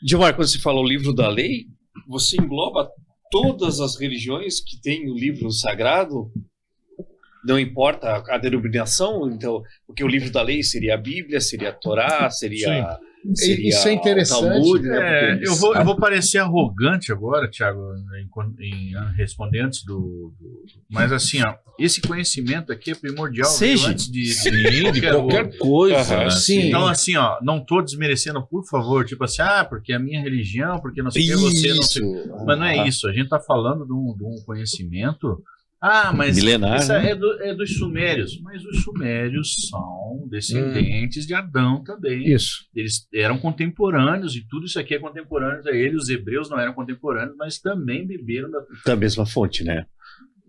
Gilmar, quando você fala o livro da lei, você engloba todas as religiões que têm o livro sagrado. Não importa a denominação, então, porque o livro da lei seria a Bíblia, seria a Torá, seria Isso é interessante. o Talmud, né? Eu vou parecer arrogante agora, Thiago, em responder antes mas assim, ó, esse conhecimento aqui é primordial. Seja. Antes de qualquer coisa. Aham, Né? sim. Então, assim, ó, não tô desmerecendo, por favor, tipo assim, porque a minha religião, porque não sei o que, você não sei. Mas não é isso, a gente tá falando de um conhecimento. Mas milenar, isso né? é dos sumérios. Mas os sumérios são descendentes de Adão também. Isso. Eles eram contemporâneos, e tudo isso aqui é contemporâneo a ele. Os hebreus não eram contemporâneos, mas também beberam Da mesma fonte, né?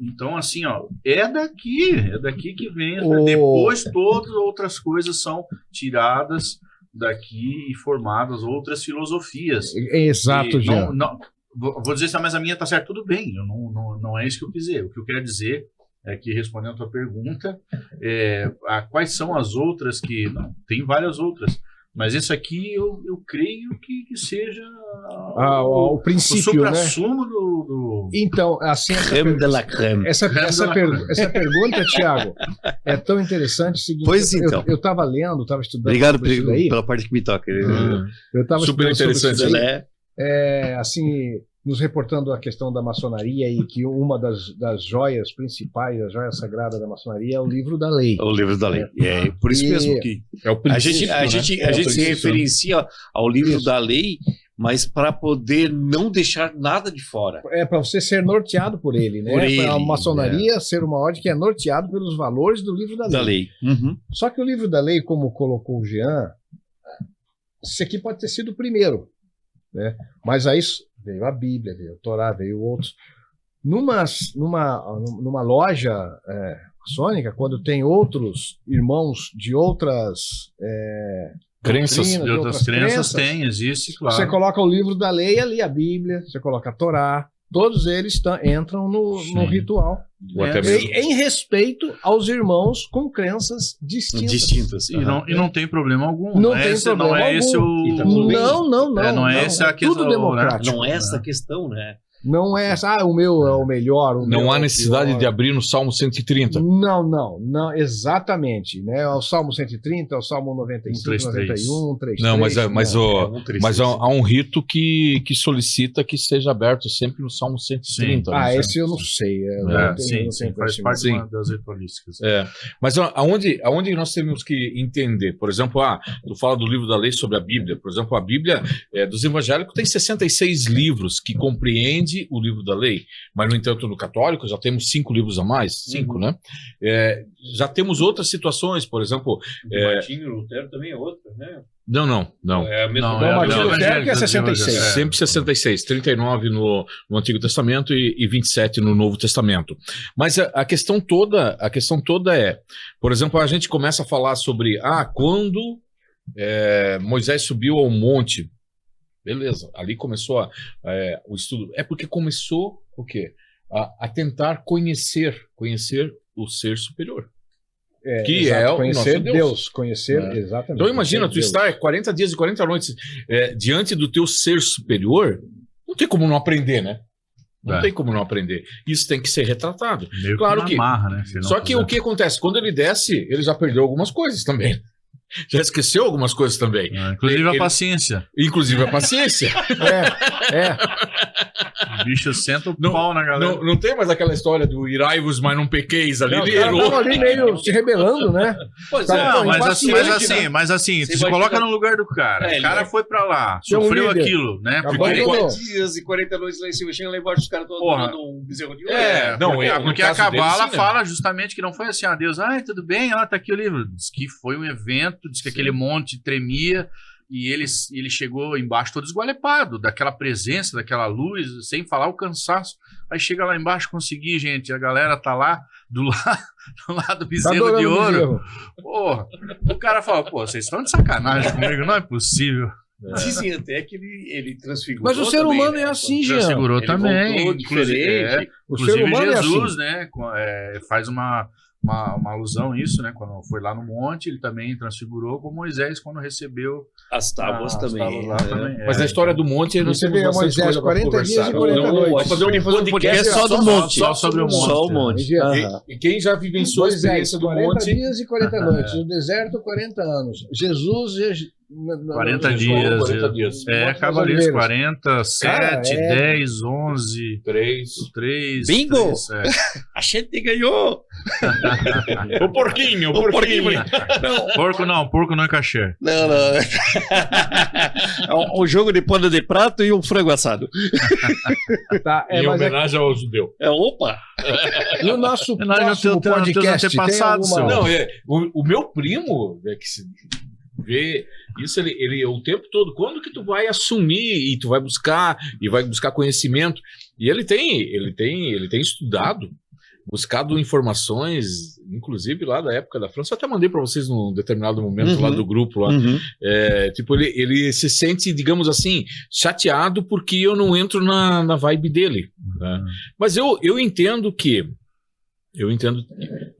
Então, assim, ó, é daqui que vem. Depois todas outras coisas são tiradas daqui e formadas outras filosofias. Exato, E Jean. Vou dizer assim, mas a minha tá certa, tudo bem, não é isso que eu quis dizer. O que eu quero dizer é que, respondendo a tua pergunta, quais são as outras que... Não, tem várias outras, mas esse aqui eu creio que seja o princípio, o supra-sumo do... Então, assim, Creme de la creme. essa pergunta, Thiago, é tão interessante. O seguinte, Pois então. Eu estava lendo, estava estudando. Obrigado sobre isso daí. pela parte que me toca. Eu estava Super estudando sobre interessante, isso daí. Né? Assim, nos reportando a questão da maçonaria e que uma das joias principais, a joia sagrada da maçonaria é o livro da lei. O livro da lei. É por isso mesmo que É o princípio, a gente se referencia ao livro da lei, mas para poder não deixar nada de fora. É para você ser norteado por ele, né? Por ele, a maçonaria ser uma ordem que é norteado pelos valores do livro da lei. Da lei. Uhum. Só que o livro da lei, como colocou o Jean, esse aqui pode ter sido o primeiro, né? Mas aí veio a Bíblia, veio a Torá, veio outros. Numa loja maçônica, quando tem outros irmãos de outras Crenças. doutrinas, De outras crenças tem, existe, claro. Você coloca o livro da lei ali, a Bíblia, você coloca a Torá, todos eles entram no ritual. Ou até mesmo. Em respeito aos irmãos com crenças distintas. E não tem problema algum. Não tem problema não é algum. esse o... E tá tudo bem. Não. não é essa a questão, tudo democrático. Não é essa a questão, né? Não é essa, o meu é o melhor. O meu Não é há o necessidade pior. de abrir no Salmo 130. Não, exatamente. Né? O Salmo 130, o Salmo 95, 91, 33. Não, mas né? há um rito que solicita que seja aberto sempre no Salmo 130. Né? Esse eu não sei. Sim, faz parte das ritualísticas. Mas aonde nós temos que entender? Por exemplo, tu fala do livro da lei sobre a Bíblia. Por exemplo, a Bíblia dos evangélicos tem 66 livros que compreende o livro da lei, mas no entanto no católico já temos 5 livros a mais, 5, né? Já temos outras situações, por exemplo... Martinho Lutero também é outra, né? Não. É a mesma Martinho Lutero que é 66. Sempre 66, 39 no Antigo Testamento e 27 no Novo Testamento. Mas a questão toda é, por exemplo, a gente começa a falar sobre quando Moisés subiu ao monte. Beleza, ali começou o estudo. É porque começou o quê? A tentar conhecer o ser superior. Que é o conhecer nosso Deus. Conhecer, exatamente. Então imagina, tu estar 40 dias e 40 noites diante do teu ser superior, não tem como não aprender, né? Não tem como não aprender. Isso tem que ser retratado. Meio claro que amarra, né? Só que o que acontece? Quando ele desce, ele já perdeu algumas coisas também. Já esqueceu algumas coisas também. Inclusive a paciência. Inclusive a paciência. O bicho senta o pau na galera. Não tem mais aquela história do irai-vos, mas não pequeis ali. Os caras estavam ali meio se rebelando, né? Pois Tá, Não, mas assim, Você se vai coloca tirar- no lugar do cara. É, O cara ele- foi pra lá, Seu sofreu líder. aquilo, né? Acabou Porque, com- 40 dias e 40 noites lá em cima, chega lá embaixo, os caras todos Porra. dando um bezerro de ouro. porque a no caso dele, Cabala sim, né? fala justamente que não foi assim, Deus, tudo bem, tá aqui o livro. Diz que foi um evento, diz que aquele monte tremia e ele chegou embaixo todo esgualepado, daquela presença, daquela luz, sem falar o cansaço. Aí chega lá embaixo, consegui, gente, a galera tá lá do lado do bezerro de adorando o ouro. bezerro. Porra, o cara fala, vocês estão de sacanagem comigo, não é possível. Dizem até que ele transfigurou. Mas o ser também, humano né? é assim, Já Jean. segurou Ele também. voltou Inclusive, diferente. O ser inclusive humano Jesus, é assim. né, faz uma alusão a isso, né? Quando foi lá no monte, ele também transfigurou como Moisés quando recebeu As tábuas as também. tábuas lá né? também. Mas a história do monte nós Você temos vê bastante Moisés, coisa pra 40 dias conversar. e 40 Não, noites. vamos fazer um podcast só do monte. Só sobre o monte. Só o monte. Jean. E quem já vivenciou a Moisés, experiência do 40 monte... dias e 40 noites. No deserto, 40 anos. Jesus... 40 dias. 40 dias. Cavalheiros, 40, 7, Cara, 10, 11, 3. Bingo! A gente ganhou! O porquinho, o porquinho. Porco não é cachê. Não. É um jogo de pano de prato e um frango assado. Tá, Em mas homenagem ao judeu. Opa! e o nosso Homenagem ao próximo teu podcast tem antepassado, alguma... seu. Não, o meu primo, que se vê isso, ele o tempo todo, quando que tu vai assumir e tu vai buscar conhecimento? E ele tem estudado, buscado informações, inclusive lá da época da França. Eu até mandei para vocês num determinado momento lá do grupo lá. Tipo, ele se sente, digamos assim, chateado porque eu não entro na vibe dele, né? Mas eu entendo que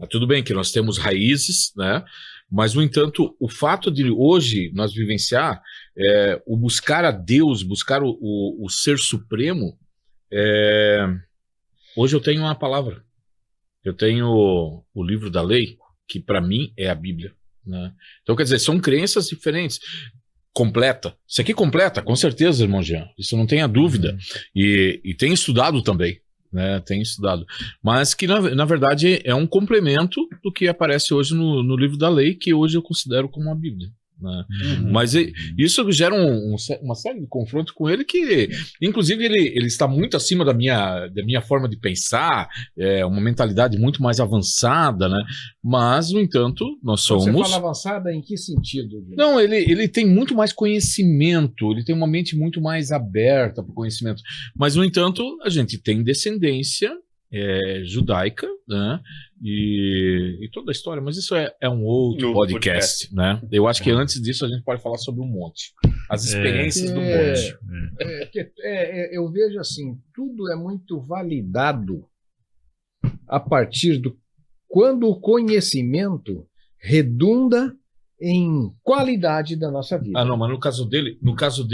tudo bem que nós temos raízes, né? Mas, no entanto, o fato de hoje nós vivenciar o buscar a Deus, buscar o Ser Supremo, hoje eu tenho uma palavra. Eu tenho o livro da lei, que para mim é a Bíblia, né? Então, quer dizer, são crenças diferentes. Completa. Isso aqui completa, com certeza, irmão Jean. Isso não tenha dúvida. E tem estudado também. Né, tem estudado, mas que na verdade é um complemento do que aparece hoje no livro da lei, que hoje eu considero como a Bíblia, né? Mas isso gera uma série de confrontos com ele que, inclusive, ele está muito acima da minha forma de pensar, uma mentalidade muito mais avançada, né? Mas, no entanto, nós somos... Você fala avançada em que sentido? Gente? Não, ele tem muito mais conhecimento, ele tem uma mente muito mais aberta para o conhecimento. Mas, no entanto, a gente tem descendência judaica, né? E toda a história, mas isso é um outro podcast, né? Eu acho que antes disso a gente pode falar sobre o monte, as experiências do monte. Eu vejo assim, tudo é muito validado a partir do quando o conhecimento redunda em qualidade da nossa vida. Ah, não, mas no caso dele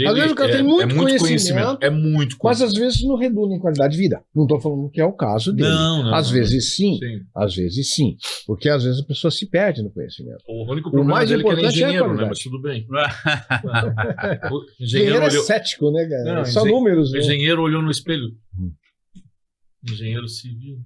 Às vezes o cara tem muito conhecimento, é muito mas conhecimento. às vezes não redunda em qualidade de vida. Não estou falando que é o caso dele. Não, às vezes sim, sim. às vezes sim, porque às vezes a pessoa se perde no conhecimento. O único problema mais dele é que ele é importante é a engenheiro, né? qualidade. Mas tudo bem. O Engenheiro engenheiro é olhou, cético, né, cara? Não, Só números. o né? engenheiro olhou no espelho. Engenheiro civil.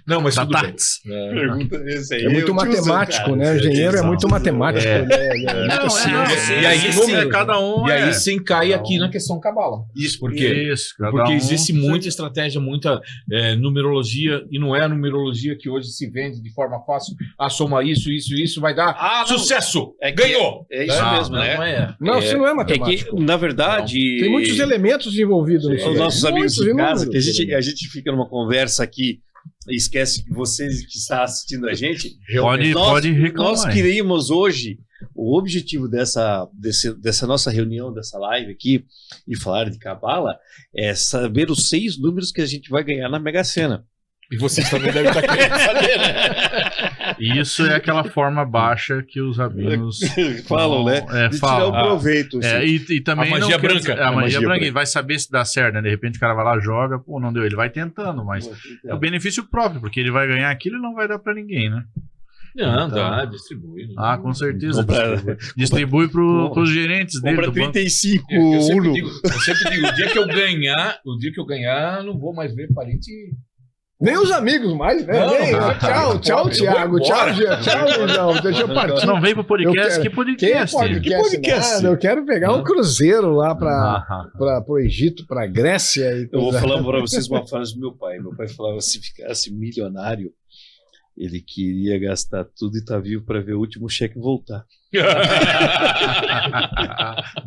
Não, mas tudo bem. Pergunta esse aí. É muito matemático, né? O engenheiro é muito matemático. Né? Muito ciência. E aí cada um. E aí sim cai aqui na questão cabala. Isso, Por quê? Porque existe muita estratégia, muita numerologia, e não é a numerologia que hoje se vende de forma fácil. Soma isso, vai dar sucesso! Ganhou! É isso mesmo, né? Não é. Não, isso não é É matemático. que, na verdade... Tem muitos elementos envolvidos nisso. Os nossos amigos de casa, que a gente gente fica numa conversa aqui e esquece que vocês que estão assistindo a gente. Pode reclamar. Nós queríamos hoje, o objetivo dessa nossa reunião, dessa live aqui, e falar de Cabala, é saber os 6 números que a gente vai ganhar na Mega Sena. E vocês também devem estar querendo saber, né? Isso é aquela forma baixa que os rabinos Falam, né? De tirar o proveito. E também A magia branca. A magia branca. Ele vai saber se dá certo, né? De repente o cara vai lá, joga, pô, não deu. Ele vai tentando, mas é o benefício próprio, porque ele vai ganhar aquilo e não vai dar pra ninguém, né? Não, dá, distribui. Ah, com certeza. Compra- Distribui para os gerentes dele. Compra do banco. 35 Eu sempre Uno. digo, o dia que eu ganhar, não vou mais ver parente. Nem os amigos mais, né? Não, Nem- não. tchau, tchau, Eu Thiago. vou Tchau, embora. tchau, deixa eu partir. Não vem pro podcast, que Que podcast? podcast? Nada, eu quero pegar um cruzeiro lá pro Egito, pra Grécia. E Eu vou coisa. falar para vocês uma frase do meu pai. Meu pai falava: se ficasse milionário, ele queria gastar tudo e tá vivo para ver o último cheque voltar.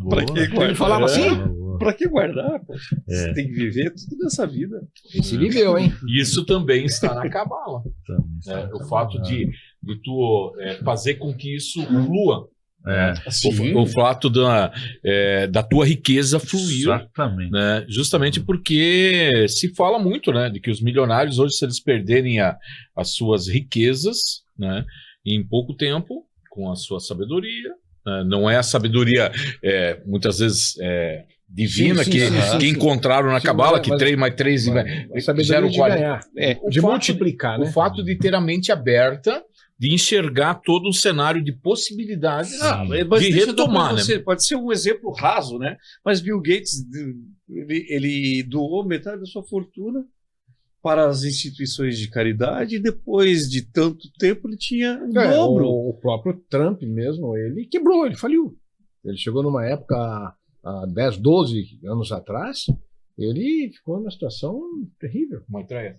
Pra que guardar? Ele falava assim? Pra que guardar? Poxa? Você tem que viver tudo nessa vida. Esse viveu, hein? Isso também está na cabala. O fato de tu fazer com que isso flua. O fato da tua riqueza fluir. Exatamente. Né? Justamente porque se fala muito, né, de que os milionários hoje, se eles perderem as suas riquezas, né, em pouco tempo, com a sua sabedoria, né, não é a sabedoria muitas vezes divina Sim, que encontraram na Sim, cabala, que mas- 3 mais 3 A sabedoria de 40. ganhar, O de fato multiplicar, O né? fato de ter a mente aberta, de enxergar todo um cenário de possibilidades Mas de deixa eu dar retomar, pra né? você, pode ser um exemplo raso, né? Mas Bill Gates, ele doou metade da sua fortuna para as instituições de caridade e depois de tanto tempo ele tinha um dobro. O próprio Trump mesmo, ele quebrou, ele faliu. Ele chegou numa época, há 10, 12 anos atrás, ele ficou numa situação terrível. Uma entrega.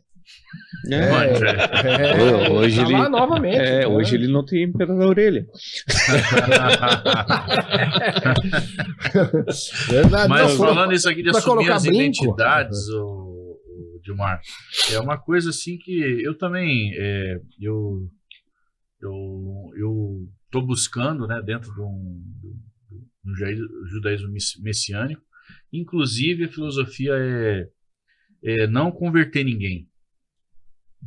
Hoje tá ele- lá novamente. né? Hoje ele não tem pena na orelha. Verdade, Mas não, falando isso aqui de pra assumir colocar as brinco. identidades, o Dilmar, é uma coisa assim que eu também eu estou buscando, né, dentro de um judaísmo messiânico. Inclusive, a filosofia é não converter ninguém.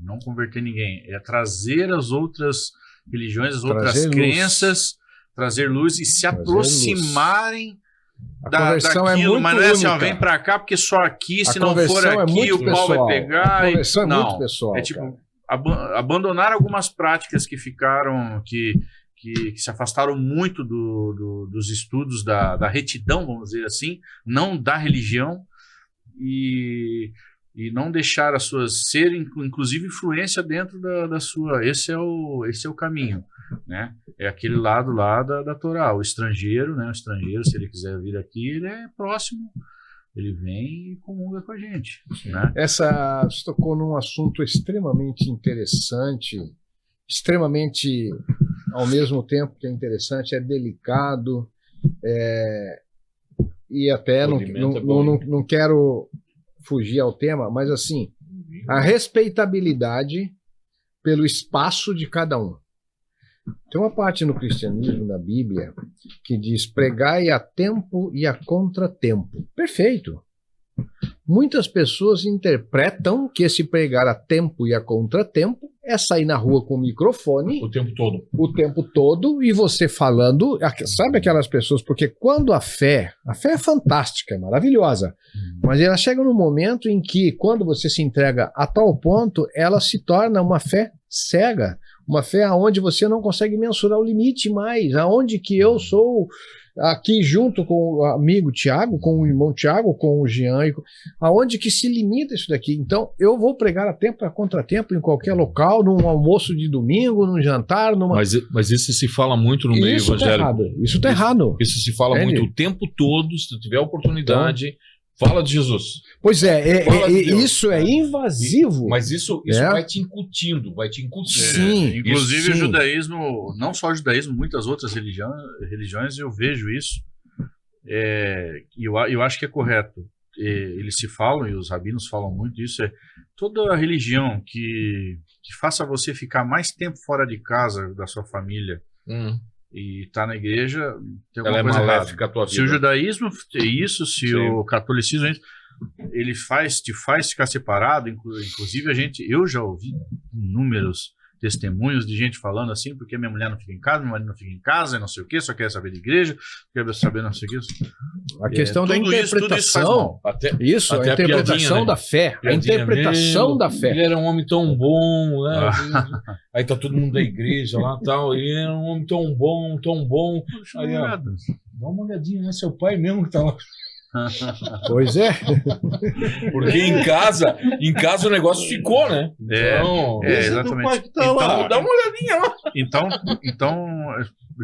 Não converter ninguém. É trazer as outras religiões, as outras Trazer luz. crenças, trazer luz e se Trazer aproximarem A conversão daquilo. é muito Mas não é assim, ó, única. vem pra cá, porque só aqui, se A não for conversão é aqui, muito o pau vai pessoal. pegar. A conversão é não, muito pessoal, é tipo, cara. abandonar algumas práticas que ficaram, que se afastaram muito dos estudos da retidão, vamos dizer assim, não da religião, e não deixar as suas serem, inclusive, influência dentro da sua. Esse é o caminho, né? É aquele lado lá da Torá. O estrangeiro, né? O estrangeiro, se ele quiser vir aqui, ele é próximo, ele vem e comunga com a gente, né? Você tocou num assunto extremamente interessante, extremamente, ao mesmo tempo que é interessante, é delicado, e até não quero fugir ao tema, mas assim, a respeitabilidade pelo espaço de cada um. Tem uma parte no cristianismo, na Bíblia, que diz: pregai a tempo e a contratempo. Perfeito. Muitas pessoas interpretam que esse pregar a tempo e a contratempo é sair na rua com o microfone O tempo todo. o tempo todo e você falando, sabe aquelas pessoas, porque quando a fé é fantástica, é maravilhosa, mas ela chega num momento em que, quando você se entrega a tal ponto, ela se torna uma fé cega, uma fé onde você não consegue mensurar o limite mais, aonde que eu sou aqui junto com o amigo Tiago, com o irmão Tiago, com o Jean, aonde que se limita isso daqui. Então, eu vou pregar a tempo, a contratempo, em qualquer local, num almoço de domingo, num jantar, numa... Mas isso se fala muito no meio Isso tá evangélico. errado. Isso tá errado. Isso se fala Entende? muito o tempo todo. Se tu tiver oportunidade, fala de Jesus. Pois Fala de Deus. isso é invasivo. Mas isso vai te incutindo, vai te incutindo. Sim. Inclusive Isso, o sim. judaísmo, não só o judaísmo, muitas outras religiões, eu vejo isso. E eu acho que é correto. Eles se falam, e os rabinos falam muito isso, toda a religião que faça você ficar mais tempo fora de casa, da sua família, e tá na igreja, tem alguma Ela é coisa errada. maléfica a tua Se o vida. judaísmo é isso, se Sim. o catolicismo é isso, ele te faz ficar separado. Inclusive eu já ouvi inúmeros testemunhos de gente falando assim: porque minha mulher não fica em casa, meu marido não fica em casa, não sei o que, só quer saber de igreja, quer saber não sei o que. A questão da tudo isso faz interpretação. mal. Até A interpretação piadinha, né? da fé. A Piadinha, interpretação meu, da fé. Ele era um homem tão bom, né? Aí tá todo mundo da igreja lá e tal. Ele era um homem tão bom, tão bom. Aí, ó, dá uma olhadinha, né? Seu pai mesmo que tá lá. Pois é. Porque em casa o negócio ficou, né? Então, exatamente. Então, dá uma olhadinha lá. Então,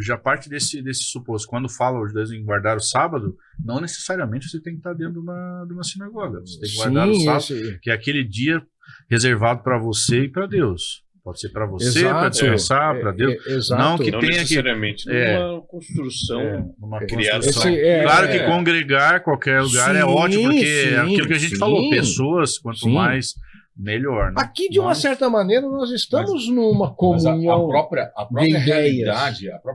já parte desse suposto. Quando fala os judeus em guardar o sábado, não necessariamente você tem que estar dentro de uma sinagoga. Você tem que guardar o sábado, que é aquele dia reservado para você e para Deus. Pode ser para você, para descansar, para Deus. Não que não tenha necessariamente numa construção, numa criação. Claro que congregar qualquer lugar é ótimo, porque é aquilo que a gente falou, pessoas, quanto mais, melhor. Né? Aqui, de uma certa maneira, nós estamos numa comunhão. A própria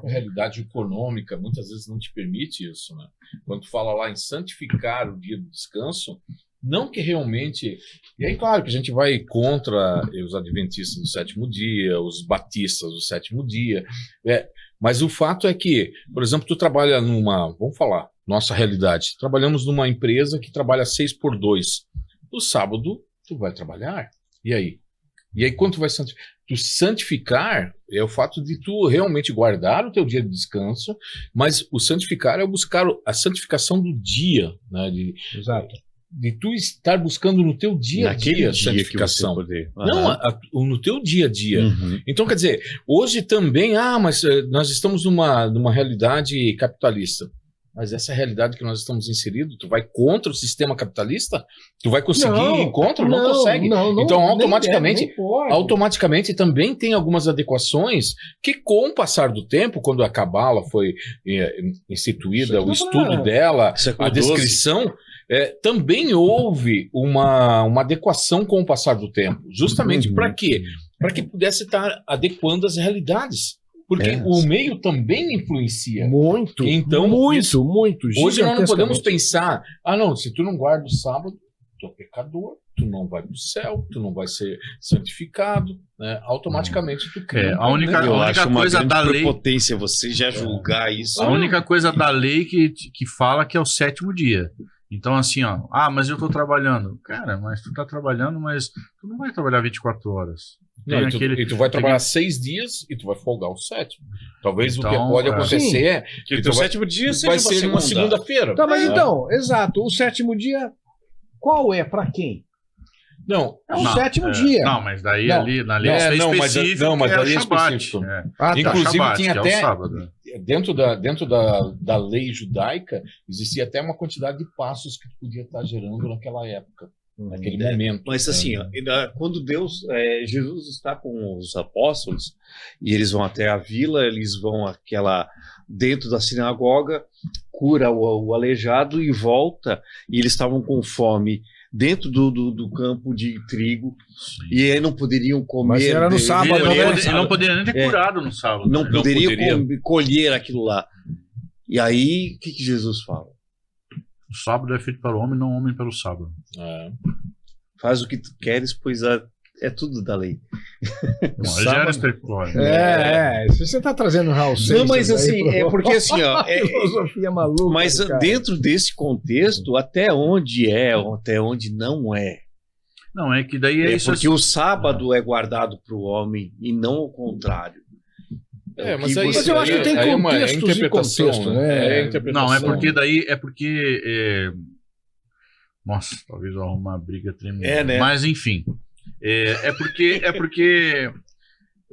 realidade econômica muitas vezes não te permite isso, né? Quando tu fala lá em santificar o dia do descanso, não que realmente... E aí, claro, que a gente vai contra os adventistas do sétimo dia, os batistas do sétimo dia, mas o fato é que, por exemplo, tu trabalha vamos falar, nossa realidade, trabalhamos numa empresa que trabalha 6x2. No sábado, tu vai trabalhar. E aí? E aí, quando tu vai santificar? Tu santificar é o fato de tu realmente guardar o teu dia de descanso, mas o santificar é buscar a santificação do dia, né? Exato. De tu estar buscando no teu dia a dia santificação. Não, no teu dia a dia. Uhum. Então, quer dizer, hoje também, mas nós estamos numa realidade capitalista. Mas essa realidade que nós estamos inseridos, tu vai contra o sistema capitalista? Tu vai conseguir ir contra? Não consegue. Então, automaticamente também tem algumas adequações que, com o passar do tempo, quando a Cabala foi instituída, o estudo dela, a descrição... também houve uma adequação com o passar do tempo. Justamente para quê? Para que pudesse estar adequando as realidades. Porque o meio também influencia. Muito. Então, muito. Hoje nós não podemos pensar, não, se tu não guarda o sábado, tu é pecador, tu não vai para o céu, tu não vai ser santificado, né? Automaticamente tu cria. A única coisa da lei... prepotência você já julgar isso. A única coisa da lei que fala que é o sétimo dia. Então, assim, mas eu tô trabalhando. Cara, mas tu tá trabalhando, mas tu não vai trabalhar 24 horas. E tu vai trabalhar 6 dias e tu vai folgar o sétimo. Talvez então, o que pode acontecer é que o teu sétimo dia vai ser uma segunda-feira. Tá, mas então, exato. O sétimo dia, qual é? Pra quem? Não. É o sétimo dia. Não, mas daí ali na lei específica. Mas ali é específico. Inclusive, Shabbat, tinha até. É dentro da lei judaica, existia até uma quantidade de passos que tu podia estar gerando naquela época. Naquele momento. Mas assim, quando Jesus está com os apóstolos e eles vão até a vila, eles vão dentro da sinagoga, cura o aleijado e volta, e eles estavam com fome dentro do campo de trigo. Sim. E aí não poderiam comer. Mas era no sábado. Ele não poderia nem ter curado no sábado. Não poderia colher aquilo lá. E aí, o que Jesus fala? O sábado é feito para o homem, não o homem pelo sábado. Faz o que tu queres, pois é tudo da lei. Não, ele já era espiritual. Se você está trazendo Raul Seixas. Não, mas assim, porque assim, filosofia maluca. Mas dentro desse contexto, até onde não é. Não, é que daí isso. Porque o sábado é guardado para o homem e não o contrário. Mas eu acho que tem contextos e contexto, né? Não, é porque nossa, talvez eu arrume uma briga tremenda. Né? Mas enfim, é porque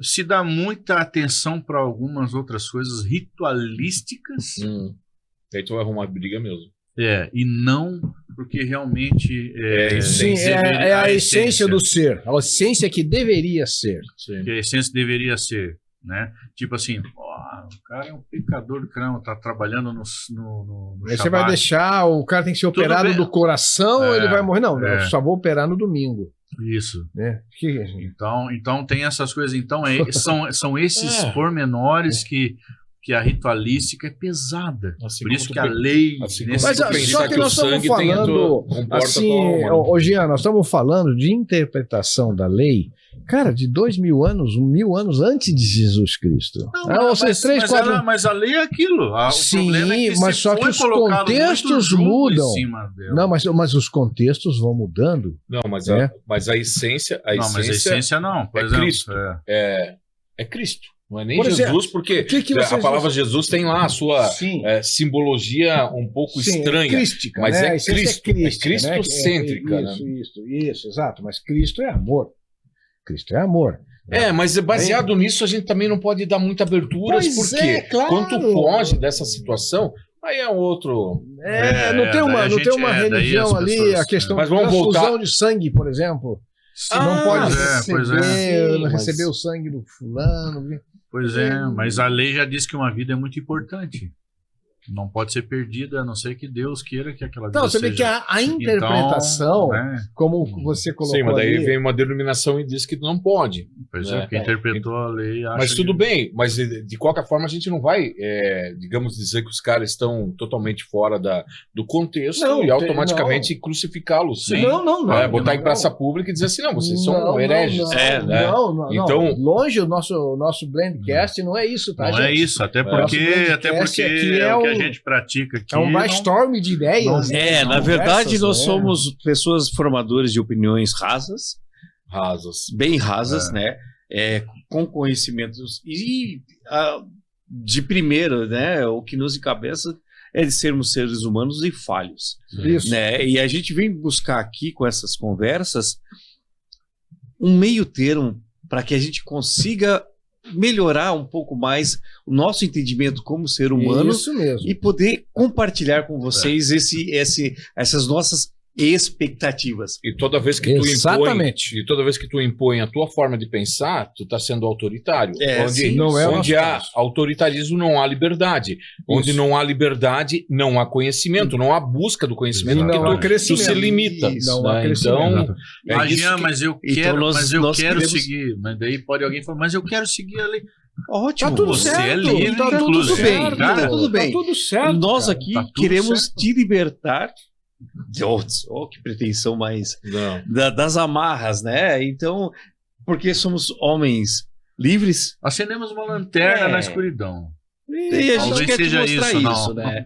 se dá muita atenção para algumas outras coisas ritualísticas. Aí tu vai arrumar briga mesmo. E não porque realmente a essência do ser, a essência que deveria ser. Que a essência deveria ser. Né? Tipo assim, o cara é um pecador do caramba, tá trabalhando no Aí você vai deixar, o cara tem que ser operado do coração, ele vai morrer. Não, eu só vou operar no domingo. Isso. Então tem essas coisas. Então são esses pormenores que a ritualística é pesada. Assim, por isso que a lei... Mas só que nós estamos falando... Jean, nós estamos falando de interpretação da lei Cara, de 2000 anos, 1000 anos antes de Jesus Cristo. Ou seja, 3, 4... Mas a lei é aquilo. O problema é que mas só que os contextos mudam. Não, mas os contextos vão mudando. Não, mas a essência... Mas a essência não. Por exemplo, Cristo. É Cristo. Não é nem Por exemplo, Jesus, porque a palavra Jesus tem lá a sua simbologia um pouco estranha. Crística, mas né? é Cristo. É cristocêntrica. Isso, exato. Mas Cristo é amor. Cristo é amor. Mas baseado nisso, a gente também não pode dar muita abertura, porque claro. quando tu foge dessa situação, aí é outro... não tem uma religião ali, pessoas, a questão da transfusão de sangue, por exemplo. Não pode receber Mas o sangue do fulano. Pois mas a lei já diz que uma vida é muito importante. Não pode ser perdida, a não ser que Deus queira que aquela vida seja... Não, você vê que a interpretação, como você colocou. Sim, mas daí ali... vem uma denominação e diz que não pode. Pois quem interpretou a lei acha mas tudo bem, mas de qualquer forma a gente não vai, digamos, dizer que os caras estão totalmente fora do contexto e automaticamente crucificá-los. Não. Botar em praça pública e dizer assim, não, vocês são hereges. Não. Então, longe o nosso Blendcast não é isso, tá, não gente? É isso, até porque é o que a gente pratica aqui. É um brainstorm de ideias. Na verdade, nós somos pessoas formadoras de opiniões rasas, bem rasas, né? Com conhecimentos e de primeiro, né? O que nos encabeça é de sermos seres humanos e falhos. Isso. Né? E a gente vem buscar aqui com essas conversas um meio termo para que a gente consiga melhorar um pouco mais o nosso entendimento como ser humano. Isso mesmo. E poder compartilhar com vocês essas nossas expectativas. E toda vez que tu impõe a tua forma de pensar, tu está sendo autoritário. Onde há autoritarismo, não há liberdade. Onde não há liberdade, não há conhecimento, não há busca do conhecimento, porque tu se limita. Não há crescimento. Mas eu quero seguir. Mas daí pode alguém falar, mas eu quero seguir a lei. Ótimo, tá tudo você certo, é livre, tá tudo bem, tá tudo bem. Tá tudo certo. Nós aqui queremos te libertar. Que pretensão mais das amarras, né? Então, porque somos homens livres, acendemos uma lanterna na escuridão. E a gente quer te mostrar isso, né?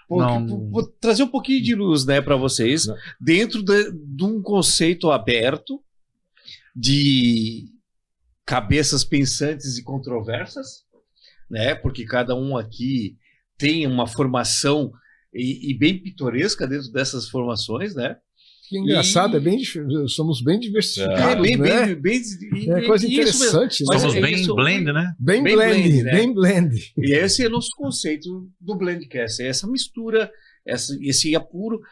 Vou trazer um pouquinho de luz, né, para vocês, dentro de um conceito aberto de cabeças pensantes e controversas, né? Porque cada um aqui tem uma formação e bem pitoresca dentro dessas formações, né? Que engraçado, somos bem diversificados, né? É coisa interessante. Somos bem blend, né? Bem blend. E esse é o nosso conceito do Blendcast, é essa mistura, esse apuro.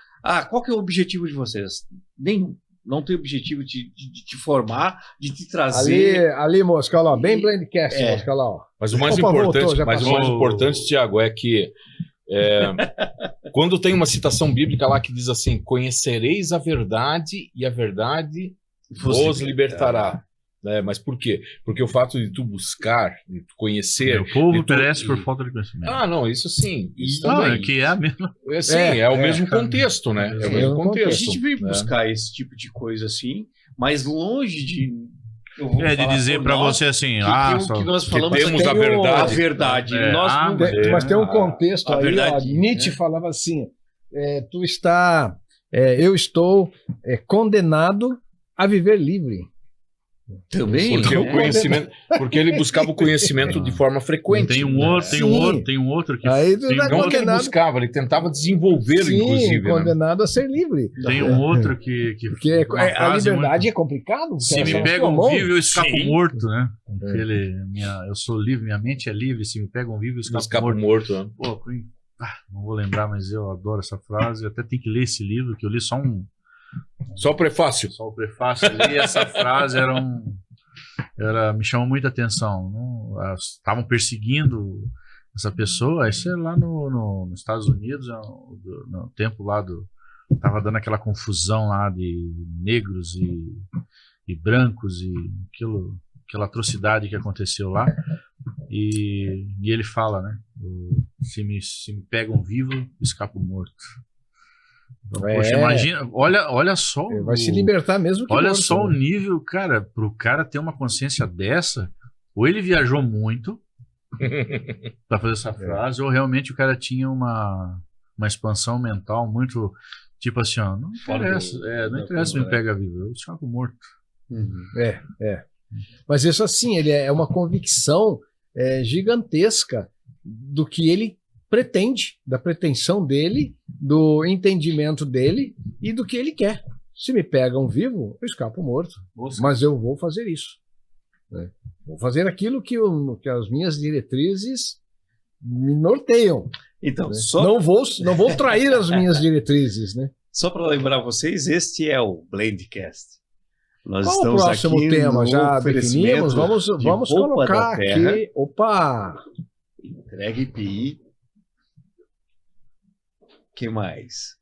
Qual que é o objetivo de vocês? Nenhum. Não tem objetivo de te formar, de te trazer... Ali Moscal, ó, bem Blendcast, Moscal, ó. Mas o mais importante, Tiago, é que quando tem uma citação bíblica lá que diz assim, conhecereis a verdade e a verdade vos libertará. Mas por quê? Porque o fato de tu buscar, de tu conhecer... O povo perece por falta de conhecimento. Não, isso sim. Isso é que é a mesma... É o mesmo contexto, né? É o mesmo contexto. A gente veio buscar esse tipo de coisa assim, mas longe de... de dizer para você assim, que nós falamos que temos a verdade. Mas tem um contexto aí, verdade, Nietzsche falava assim, eu estou condenado a viver livre. Também, porque o conhecimento, porque ele buscava o conhecimento de forma frequente. Tem um outro que não que ele buscava, ele tentava desenvolver, inclusive. Condenado a ser livre. Tem um outro que porque a liberdade é complicado. Se me pegam vivo, eu escapo morto, né? Eu sou livre, minha mente é livre. Se me pegam vivo, eu escapo morto. Né? Pô, não vou lembrar, mas eu adoro essa frase. Eu até tenho que ler esse livro, que eu li só o prefácio. Só o prefácio ali, essa frase me chamou muita atenção. Estavam perseguindo essa pessoa, isso é lá nos Estados Unidos, no tempo lá estava dando aquela confusão lá de negros e brancos e aquela atrocidade que aconteceu lá. E ele fala, né? Se me pegam vivo, escapo morto. Poxa, imagina, olha só. Vai se libertar mesmo que olha morto, só né? o nível, cara, pro cara ter uma consciência dessa, ou ele viajou muito para fazer essa frase, ou realmente o cara tinha uma expansão mental muito, tipo assim, ó, não interessa, não interessa me pega vivo, eu escapo morto. Mas isso assim, ele é uma convicção gigantesca do que ele pretende, da pretensão dele, do entendimento dele e do que ele quer. Se me pegam vivo, eu escapo morto. Mas eu vou fazer isso. Né? Vou fazer aquilo que as minhas diretrizes me norteiam. Então, Né? só, Não vou trair as minhas diretrizes, né? só para lembrar vocês, este é o Blendcast. Nós Qual o estamos próximo aqui tema? no Já oferecimento definimos? de Vamos Roupa colocar da Terra. aqui. Opa! Entrega EPI. Que mais?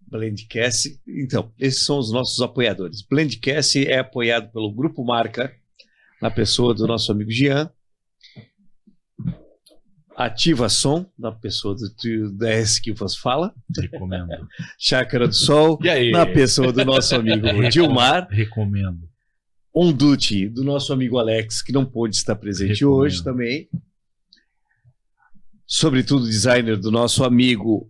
Blendcast. Então, esses são os nossos apoiadores. Blendcast é apoiado pelo Grupo Marca, na pessoa do nosso amigo Jean. Ativa Som, na pessoa do trio DS que vos fala. Recomendo. Chácara do Sol, E aí? na pessoa do nosso amigo Dilmar. Recomendo. Ondute, do nosso amigo Alex, que não pôde estar presente Recomendo. hoje também. Sobretudo, designer do nosso amigo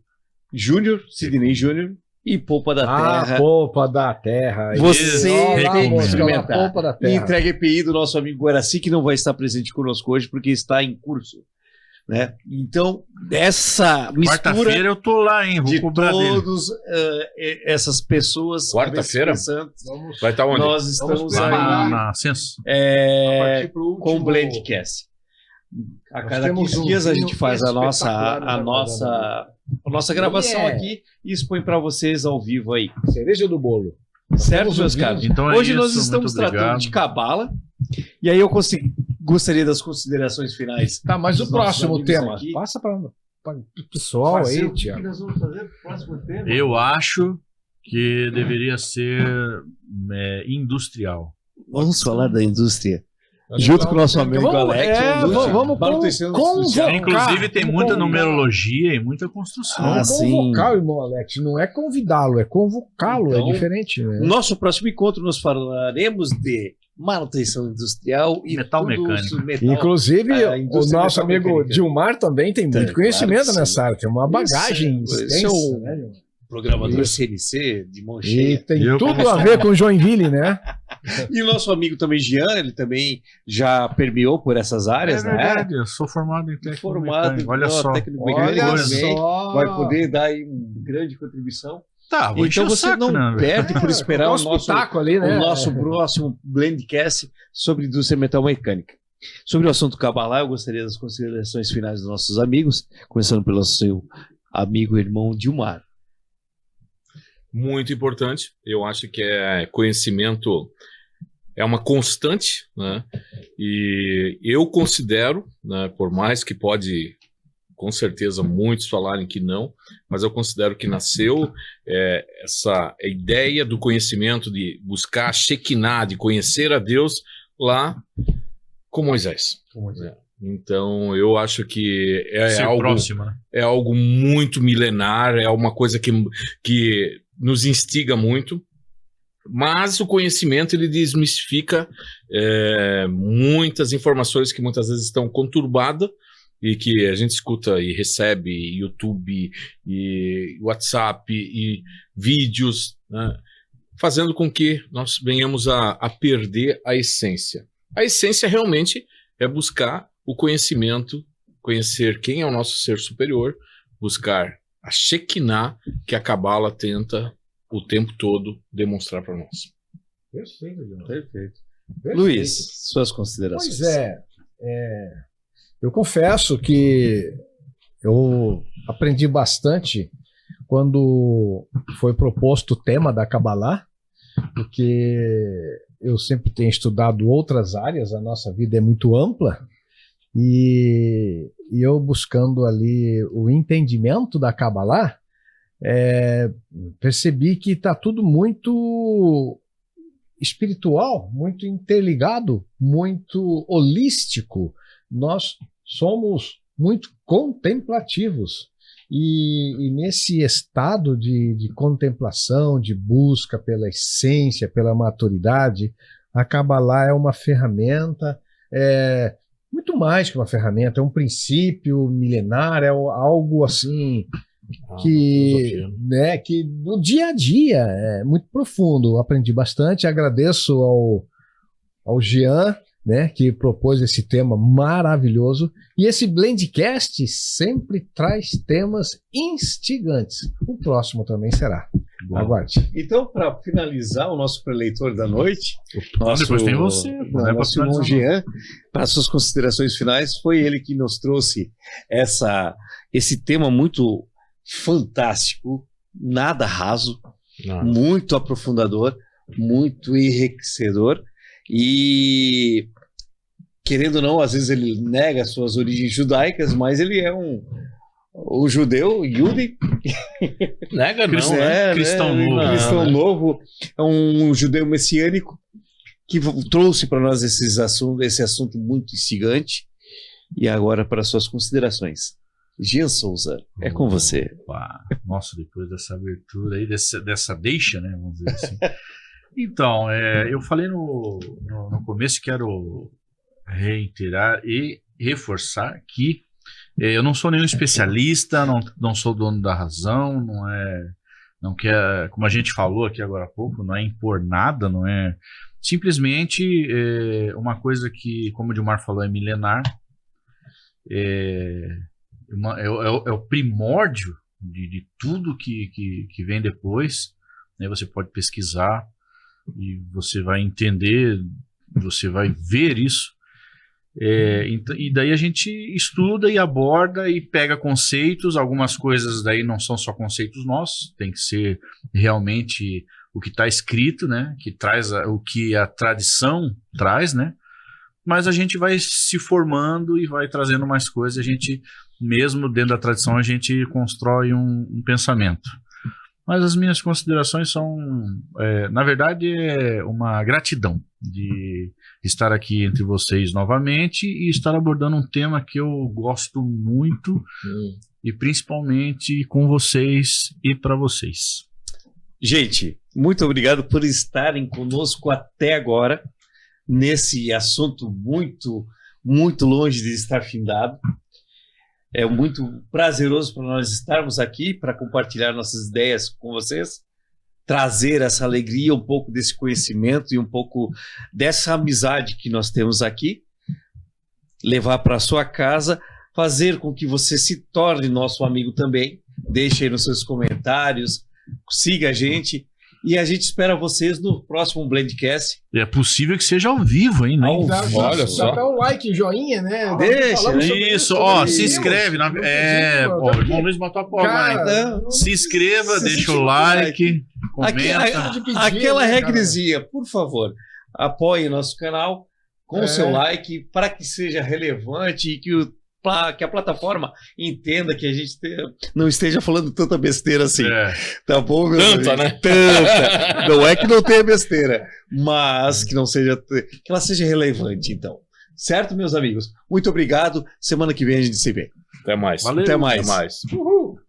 Júnior, Sidney Júnior, e Polpa da Terra. Polpa da Terra. Você Olha tem que lá, experimentar. Polpa da E Terra. entrega EPI do nosso amigo Guaraci, que não vai estar presente conosco hoje, porque está em curso. Né? Então, essa mistura Quarta-feira eu tô lá, hein? Vou de cobrar dele. todas essas pessoas... Quarta-feira? Vamos Vai estar onde? Nós estamos Vamos Lá aí na Censo. partir pro último- com o Blendcast. A Nós cada temos 15 um dias a vinho gente faz a espetacular nossa gravação Yeah. aqui e expõe para vocês ao vivo aí. Cereja do bolo. Certo, temos meus um vinho. caros? Então é Hoje isso, nós estamos muito tratando obrigado. de cabala. E aí eu gostaria das considerações finais. Tá, mas o Os nossos próximo amigos tema. aqui. Passa para o pessoal aí, O que Tiago. nós vamos fazer no próximo tema? Eu acho que deveria ser industrial. Vamos falar da indústria. Junto com o nosso amigo Alex. Vamos convocar. Inclusive tem Vamos muita convocar. numerologia e muita construção. Ah, Vamos sim. convocar o irmão Alex. Não é convidá-lo, é convocá-lo. Então, é diferente, né? Nosso próximo encontro nós falaremos de manutenção industrial e Metal tudo mecânico. isso, metal. Inclusive, a o indústria nosso amigo metalmecânica. Dilmar também tem muito Tem, conhecimento claro que nessa área, tem uma bagagem Isso, extensa, isso. né, Dilmar? Programador Isso. CNC de mão E cheia. tem Eu tudo como a ver com Joinville, né? E o nosso amigo também, Jean, ele também já permeou por essas áreas, É né? verdade, eu sou formado em técnico Formado mecânico. Olha só. técnico Olha mecânico também. só. Vai poder dar aí uma grande contribuição. Tá, vou encher Então o você saco, não né? perde por esperar Dá o uns nosso, pitacos ali, né? o nosso próximo Blendcast sobre indústria metal mecânica. Sobre o assunto Kabbalah, eu gostaria das considerações finais dos nossos amigos, começando pelo seu amigo e irmão Dilmar. Muito importante. Eu acho que conhecimento é uma constante, né? E eu considero, né, por mais que pode, com certeza, muitos falarem que não, mas eu considero que nasceu essa ideia do conhecimento, de buscar a Shekinah, de conhecer a Deus lá com Moisés. Então, eu acho que Ser algo... próximo, né? É algo muito milenar, é uma coisa que nos instiga muito, mas o conhecimento ele desmistifica muitas informações que muitas vezes estão conturbadas e que a gente escuta e recebe YouTube e WhatsApp e vídeos, né, fazendo com que nós venhamos a perder a essência. A essência realmente é buscar o conhecimento, conhecer quem é o nosso ser superior, buscar a Shekinah que a Kabbalah tenta o tempo todo demonstrar para nós. Perfeito, Dilmar. Perfeito. Perfeito. Luiz, suas considerações. Pois eu confesso que eu aprendi bastante quando foi proposto o tema da Kabbalah, porque eu sempre tenho estudado outras áreas, a nossa vida é muito ampla, e eu buscando ali o entendimento da Kabbalah, percebi que está tudo muito espiritual, muito interligado, muito holístico. Nós somos muito contemplativos. E nesse estado de contemplação, de busca pela essência, pela maturidade, a Kabbalah é uma ferramenta, muito mais que uma ferramenta, é um princípio milenar, é algo assim que no dia a dia é muito profundo. Aprendi bastante, agradeço ao Jean, né, que propôs esse tema maravilhoso. E esse Blendcast sempre traz temas instigantes. O próximo também será. Bom. Aguarde. Então, para finalizar o nosso preleitor da noite, depois tem você, nosso irmão Jean, para suas considerações finais, foi ele que nos trouxe esse tema muito fantástico, nada raso, muito aprofundador, muito enriquecedor. E, querendo ou não, às vezes ele nega suas origens judaicas, mas ele é um judeu, Yudi. Nega não, né? Cristão novo. Cristão novo, é um judeu messiânico que trouxe para nós esse assunto muito instigante. E agora, para suas considerações. Jean Souza, é com você. Nossa, depois dessa abertura aí, dessa deixa, né? Vamos dizer assim. Então, eu falei no começo, quero reiterar e reforçar que eu não sou nenhum especialista, não sou dono da razão, não quer, como a gente falou aqui agora há pouco, não é impor nada, não é simplesmente uma coisa que, como o Dilmar falou, é milenar, é o primórdio de tudo que vem depois, né? Você pode pesquisar e você vai entender, você vai ver isso, e daí a gente estuda e aborda e pega conceitos. Algumas coisas daí não são só conceitos nossos, tem que ser realmente o que está escrito, né, que traz o que a tradição traz, né, mas a gente vai se formando e vai trazendo mais coisas. A gente, mesmo dentro da tradição, a gente constrói um pensamento. Mas as minhas considerações são, na verdade, uma gratidão de estar aqui entre vocês novamente e estar abordando um tema que eu gosto muito, e principalmente com vocês e para vocês. Gente, muito obrigado por estarem conosco até agora, nesse assunto muito, muito longe de estar findado. É muito prazeroso para nós estarmos aqui para compartilhar nossas ideias com vocês, trazer essa alegria, um pouco desse conhecimento e um pouco dessa amizade que nós temos aqui, levar para a sua casa, fazer com que você se torne nosso amigo também. Deixe aí nos seus comentários, siga a gente. E a gente espera vocês no próximo Blendcast. É possível que seja ao vivo ainda, hein? Olha só. Dá o like, joinha, né? Deixa. Isso, se inscreve. Irmão Luiz botou a porra. Se inscreva, deixa o like, comenta. Aquela regrezinha, por favor, apoie nosso canal com o seu like para que seja relevante e que a plataforma entenda que a gente não esteja falando tanta besteira assim. Tá bom, meu amigo? Tanta, né? Tanta. Não é que não tenha besteira, mas que ela seja relevante, então. Certo, meus amigos? Muito obrigado. Semana que vem a gente se vê. Até mais. Valeu. Até mais. Até mais. Uhul.